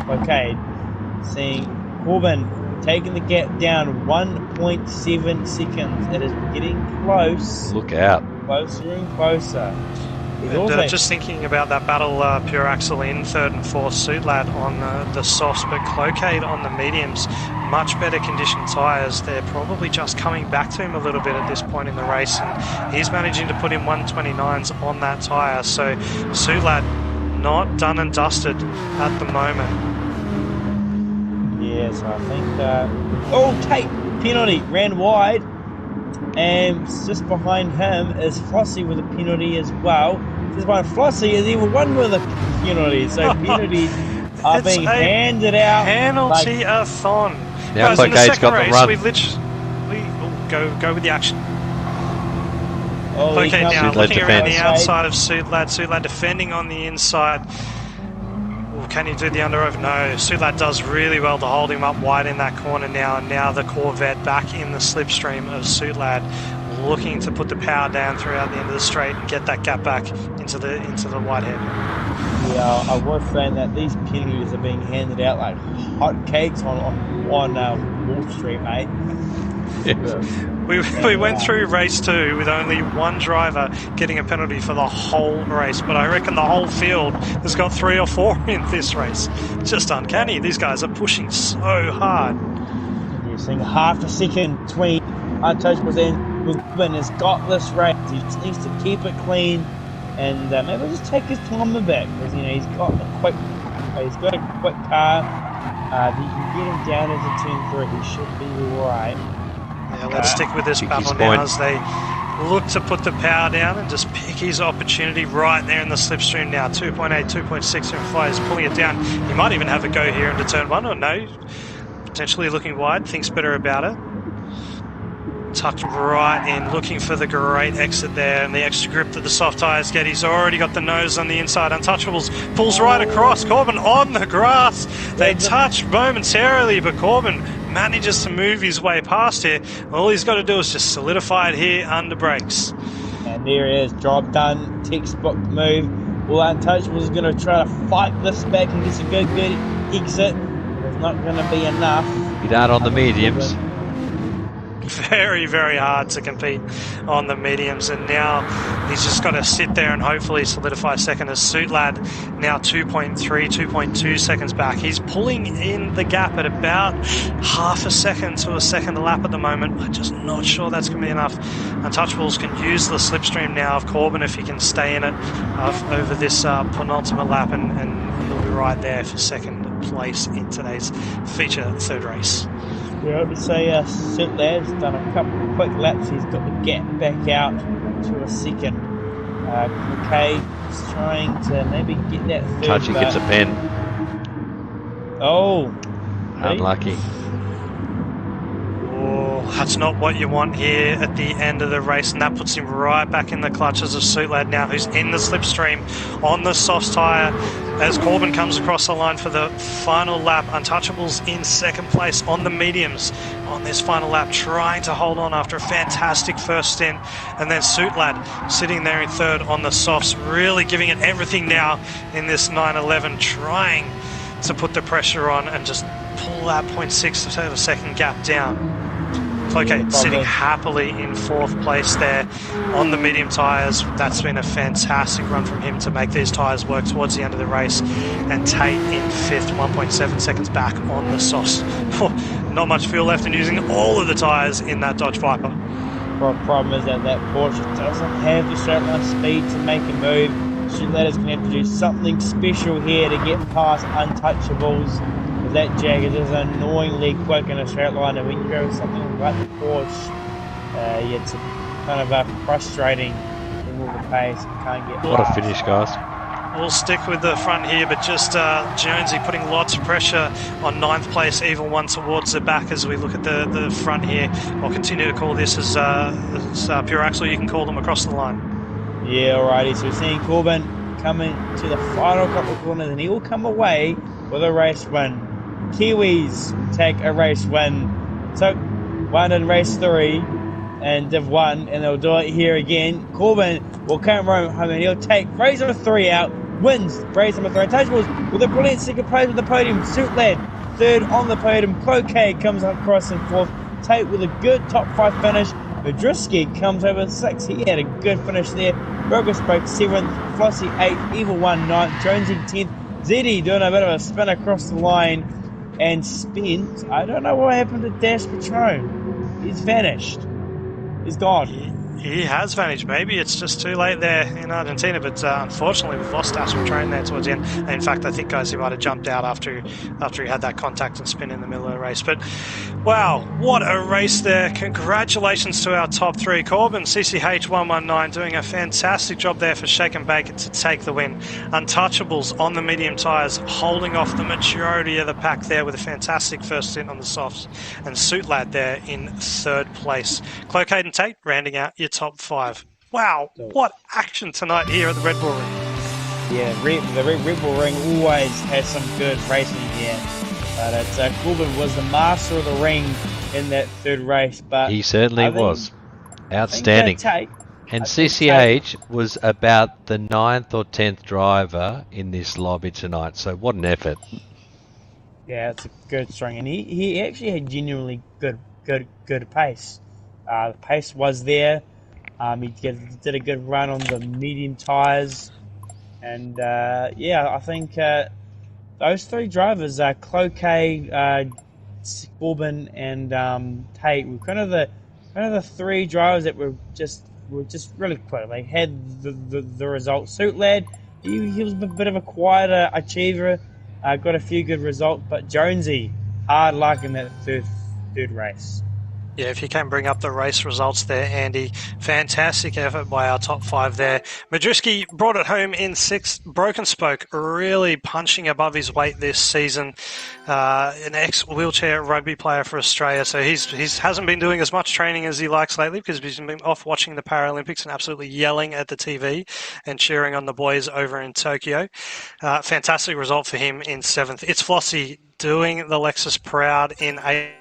Clocaid. Seeing Corbin taking the gap down 1.7 seconds. It is getting close. Look out. Closer and closer. And, just thinking about that battle, Pure Axel in 3rd and 4th, Suitlad on the softs, but Clocaid on the mediums. Much better conditioned tyres. They're probably just coming back to him a little bit at this point in the race, and he's managing to put in 129s on that tyre. So Suitlad not done and dusted at the moment. Yes, I think Tate penalty ran wide, and just behind him is Flossie with a penalty as well. Just behind Flossie is Evil One with a penalty. So penalties are being handed out. Penalty-a-thon. Now Clocaid's got the run. We literally go with the action. Oh, Clocaid now looking around the outside of Suitlad. Suitlad defending on the inside. Can he do the under over? No. Suitlad does really well to hold him up wide in that corner now, and now the Corvette back in the slipstream of Suitlad. looking to put the power down throughout the end of the straight and get that gap back into the whitehead. Yeah, I was saying that these penalties are being handed out like hot cakes on Wall Street, mate. We went through race 2 with only one driver getting a penalty for the whole race, but I reckon the whole field has got 3 or 4 in this race. It's just uncanny. These guys are pushing so hard. You're seeing half a second between Untouchables and Corbin has got this race. He just needs to keep it clean and maybe just take his time a bit because he's got a quick car. If you can get him down into turn 3, he should be alright. Yeah, let's stick with this battle now as they look to put the power down and just pick his opportunity right there in the slipstream now. 2.8, 2.6 in flight is pulling it down. He might even have a go here into turn 1 or no. Potentially looking wide, thinks better about it. Tucked right in, looking for the great exit there and the extra grip that the soft tyres get. He's already got the nose on the inside. Untouchables pulls right across. Corbin on the grass. They touch momentarily, but Corbin manages to move his way past here. All he's got to do is just solidify it here under brakes. And there he is, job done, textbook move. Well, Untouchables is going to try to fight this back and get a good exit. It's not going to be enough. Get out on the mediums. Very, very hard to compete on the mediums, and now he's just got to sit there and hopefully solidify second as Suit Lad now 2.3, 2.2 seconds back. He's pulling in the gap at about half a second to a second a lap at the moment. I'm just not sure that's going to be enough. Untouchables can use the slipstream now of Corbin if he can stay in it over this penultimate lap, and he'll be right there for second place in today's feature third race. Yeah, I would say Suit Lad's done a couple of quick laps. He's got the gap back out to a second. McKay is trying to maybe get that third. Touchy gets a pen. Oh. Unlucky. Oh, that's not what you want here at the end of the race, and that puts him right back in the clutches of Suit Lad now, who's in the slipstream on the soft tyre as Corbin comes across the line for the final lap. Untouchables in second place on the mediums on this final lap, trying to hold on after a fantastic first stint, and then Suit Lad sitting there in third on the softs, really giving it everything now in this 911, trying to put the pressure on and just pull that 0.6 of a second gap down. Okay, sitting happily in fourth place there on the medium tyres. That's been a fantastic run from him to make these tyres work towards the end of the race. And Tate in fifth, 1.7 seconds back on the softs. Not much fuel left in using all of the tyres in that Dodge Viper. The problem is that Porsche doesn't have the straight line speed to make a move. Suit Lad is going to have to do something special here to get past Untouchables. That Jag is just annoyingly quick in a straight line, and when you go with something like the Porsche, it's kind of frustrating in all the pace. You can't get what a finish, guys. We'll stick with the front here, but just Jonesy putting lots of pressure on ninth place, Evil One towards the back as we look at the front here. I'll continue to call this as pure axle. You can call them across the line. Yeah, alrighty. So we're seeing Corbin coming to the final couple of corners, and he will come away with a race win. Kiwis take a race win. Took one in race 3 and Div 1, and they'll do it here again. Corbin will come home and he'll take race number 3 out, wins race number 3. Untouchables with a brilliant second place with the podium. Suit Lad third on the podium. Cloquet comes across in fourth. Tate with a good top 5 finish. Madriski comes over 6. He had a good finish there. Burgess spoke 7th. Flossie 8th. Evil 1 9th. Jonesy 10th. Zeddy doing a bit of a spin across the line. And Spence, I don't know what happened to Dash Patron. He's vanished. He's gone. He has vanished. Maybe it's just too late there in Argentina, but unfortunately we've lost Dash Patron there towards the end. And in fact, I think, guys, he might have jumped out after he had that contact and spin in the middle of the race. But wow, what a race there. Congratulations to our top 3. Corbin, CCH119, doing a fantastic job there for Shake and Bake to take the win. Untouchables on the medium tyres, holding off the majority of the pack there with a fantastic first stint on the softs. And Suit Lad there in third place. Cloquet and Tate rounding out your top 5. Wow, what action tonight here at the Red Bull Ring. Yeah, the Red Bull Ring always has some good racing here. But Corbin was the master of the ring in that third race. But he certainly was. Outstanding. Tate, And I think CCH was about the 9th or 10th driver in this lobby tonight, so what an effort. Yeah, it's a good string, and he actually had genuinely good pace. The pace was there. He did a good run on the medium tyres, and yeah, I think those three drivers, Cloquet, Corbin, and Tate, were kind of the three drivers that were just really quick. They had the results. Suit Lad, he was a bit of a quieter achiever, got a few good results, but Jonesy, hard luck in that third race. Yeah, if you can bring up the race results there, Andy. Fantastic effort by our top five there. Madriski brought it home in sixth. Broken Spoke really punching above his weight this season. An ex-wheelchair rugby player for Australia, so he hasn't been doing as much training as he likes lately because he's been off watching the Paralympics and absolutely yelling at the TV and cheering on the boys over in Tokyo. Fantastic result for him in seventh. It's Flossie doing the Lexus proud in eighth.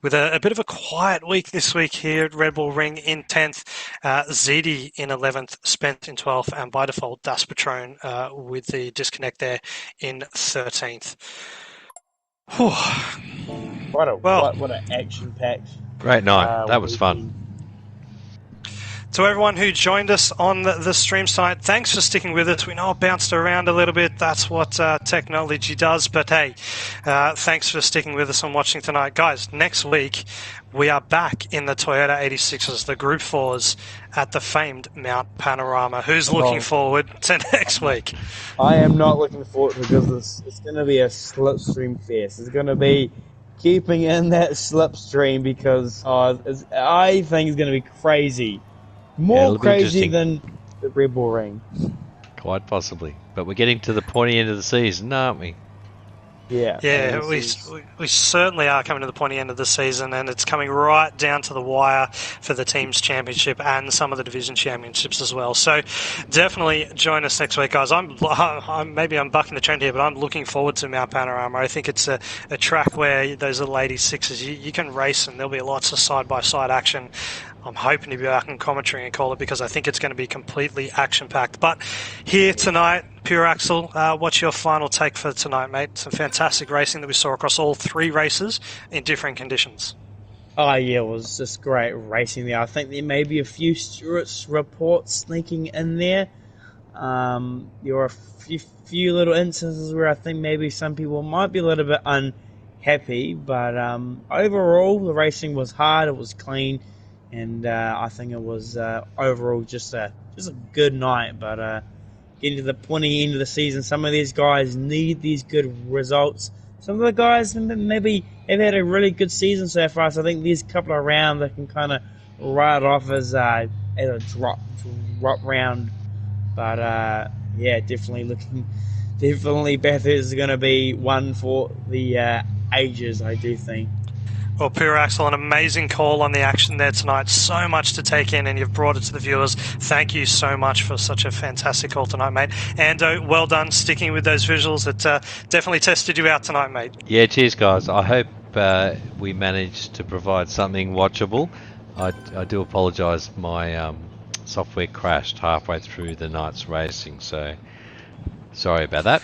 With a bit of a quiet week this week here at Red Bull Ring in 10th, Zedi in 11th, Spence in 12th, and by default, Das Patron with the disconnect there in 13th. What an action-packed Great night. That was weekend. fun. To everyone who joined us on the stream site, thanks for sticking with us. We know it bounced around a little bit. That's what technology does. But hey, thanks for sticking with us and watching tonight. Guys, next week, we are back in the Toyota 86s, the Group 4s, at the famed Mount Panorama. Who's looking forward to next week? I am not looking forward because it's going to be a slipstream fest. It's going to be keeping in that slipstream because I think it's going to be crazy. More crazy than the Red Bull Ring. Quite possibly. But we're getting to the pointy end of the season, aren't we? Yeah, we certainly are coming to the pointy end of the season, and it's coming right down to the wire for the team's championship and some of the division championships as well. So definitely join us next week, guys. Maybe I'm bucking the trend here, but I'm looking forward to Mount Panorama. I think it's a track where those little 86s, you can race, and there'll be lots of side-by-side action. I'm hoping to be back in commentary and call it because I think it's going to be completely action-packed. But here tonight, Pure Axel, what's your final take for tonight, mate? Some fantastic racing that we saw across all three races in different conditions. Oh, yeah, it was just great racing there. I think there may be a few Stewart's reports sneaking in there. There were a few little instances where I think maybe some people might be a little bit unhappy. But overall, the racing was hard, it was clean. And I think it was overall just a good night. But getting to the pointy end of the season, some of these guys need these good results. Some of the guys maybe have had a really good season so far. So I think these couple of rounds they can kind of write off as a drop round. But yeah, definitely Bathurst is going to be one for the ages, I do think. Well, Pure Axel, an amazing call on the action there tonight. So much to take in, and you've brought it to the viewers. Thank you so much for such a fantastic call tonight, mate. Ando, well done sticking with those visuals. It definitely tested you out tonight, mate. Yeah, cheers, guys. I hope we managed to provide something watchable. I do apologise. My software crashed halfway through the night's racing, so sorry about that.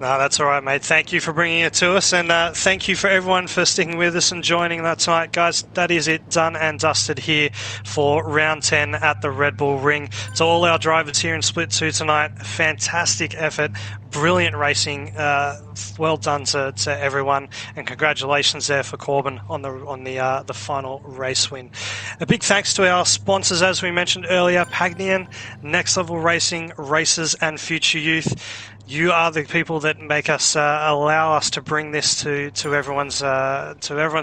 No, that's all right, mate. Thank you for bringing it to us, and thank you for everyone for sticking with us and joining that tonight. Guys, that is it, done and dusted here for round 10 at the Red Bull Ring. To all our drivers here in Split 2 tonight, fantastic effort, brilliant racing. Well done to everyone, and congratulations there for Corbin on the final race win. A big thanks to our sponsors, as we mentioned earlier, Pagnian, Next Level Racing, Racers and Future Youth. You are the people that make us allow us to bring this to everyone's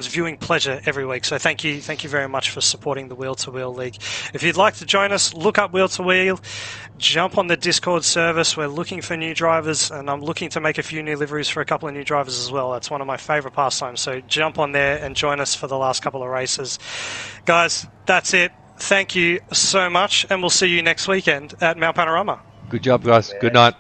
viewing pleasure every week. So thank you very much for supporting the Wheel to Wheel League. If you'd like to join us, look up Wheel to Wheel, jump on the Discord service. We're looking for new drivers, and I'm looking to make a few new liveries for a couple of new drivers as well. That's one of my favourite pastimes. So jump on there and join us for the last couple of races, guys. That's it. Thank you so much, and we'll see you next weekend at Mount Panorama. Good job, guys. Good night.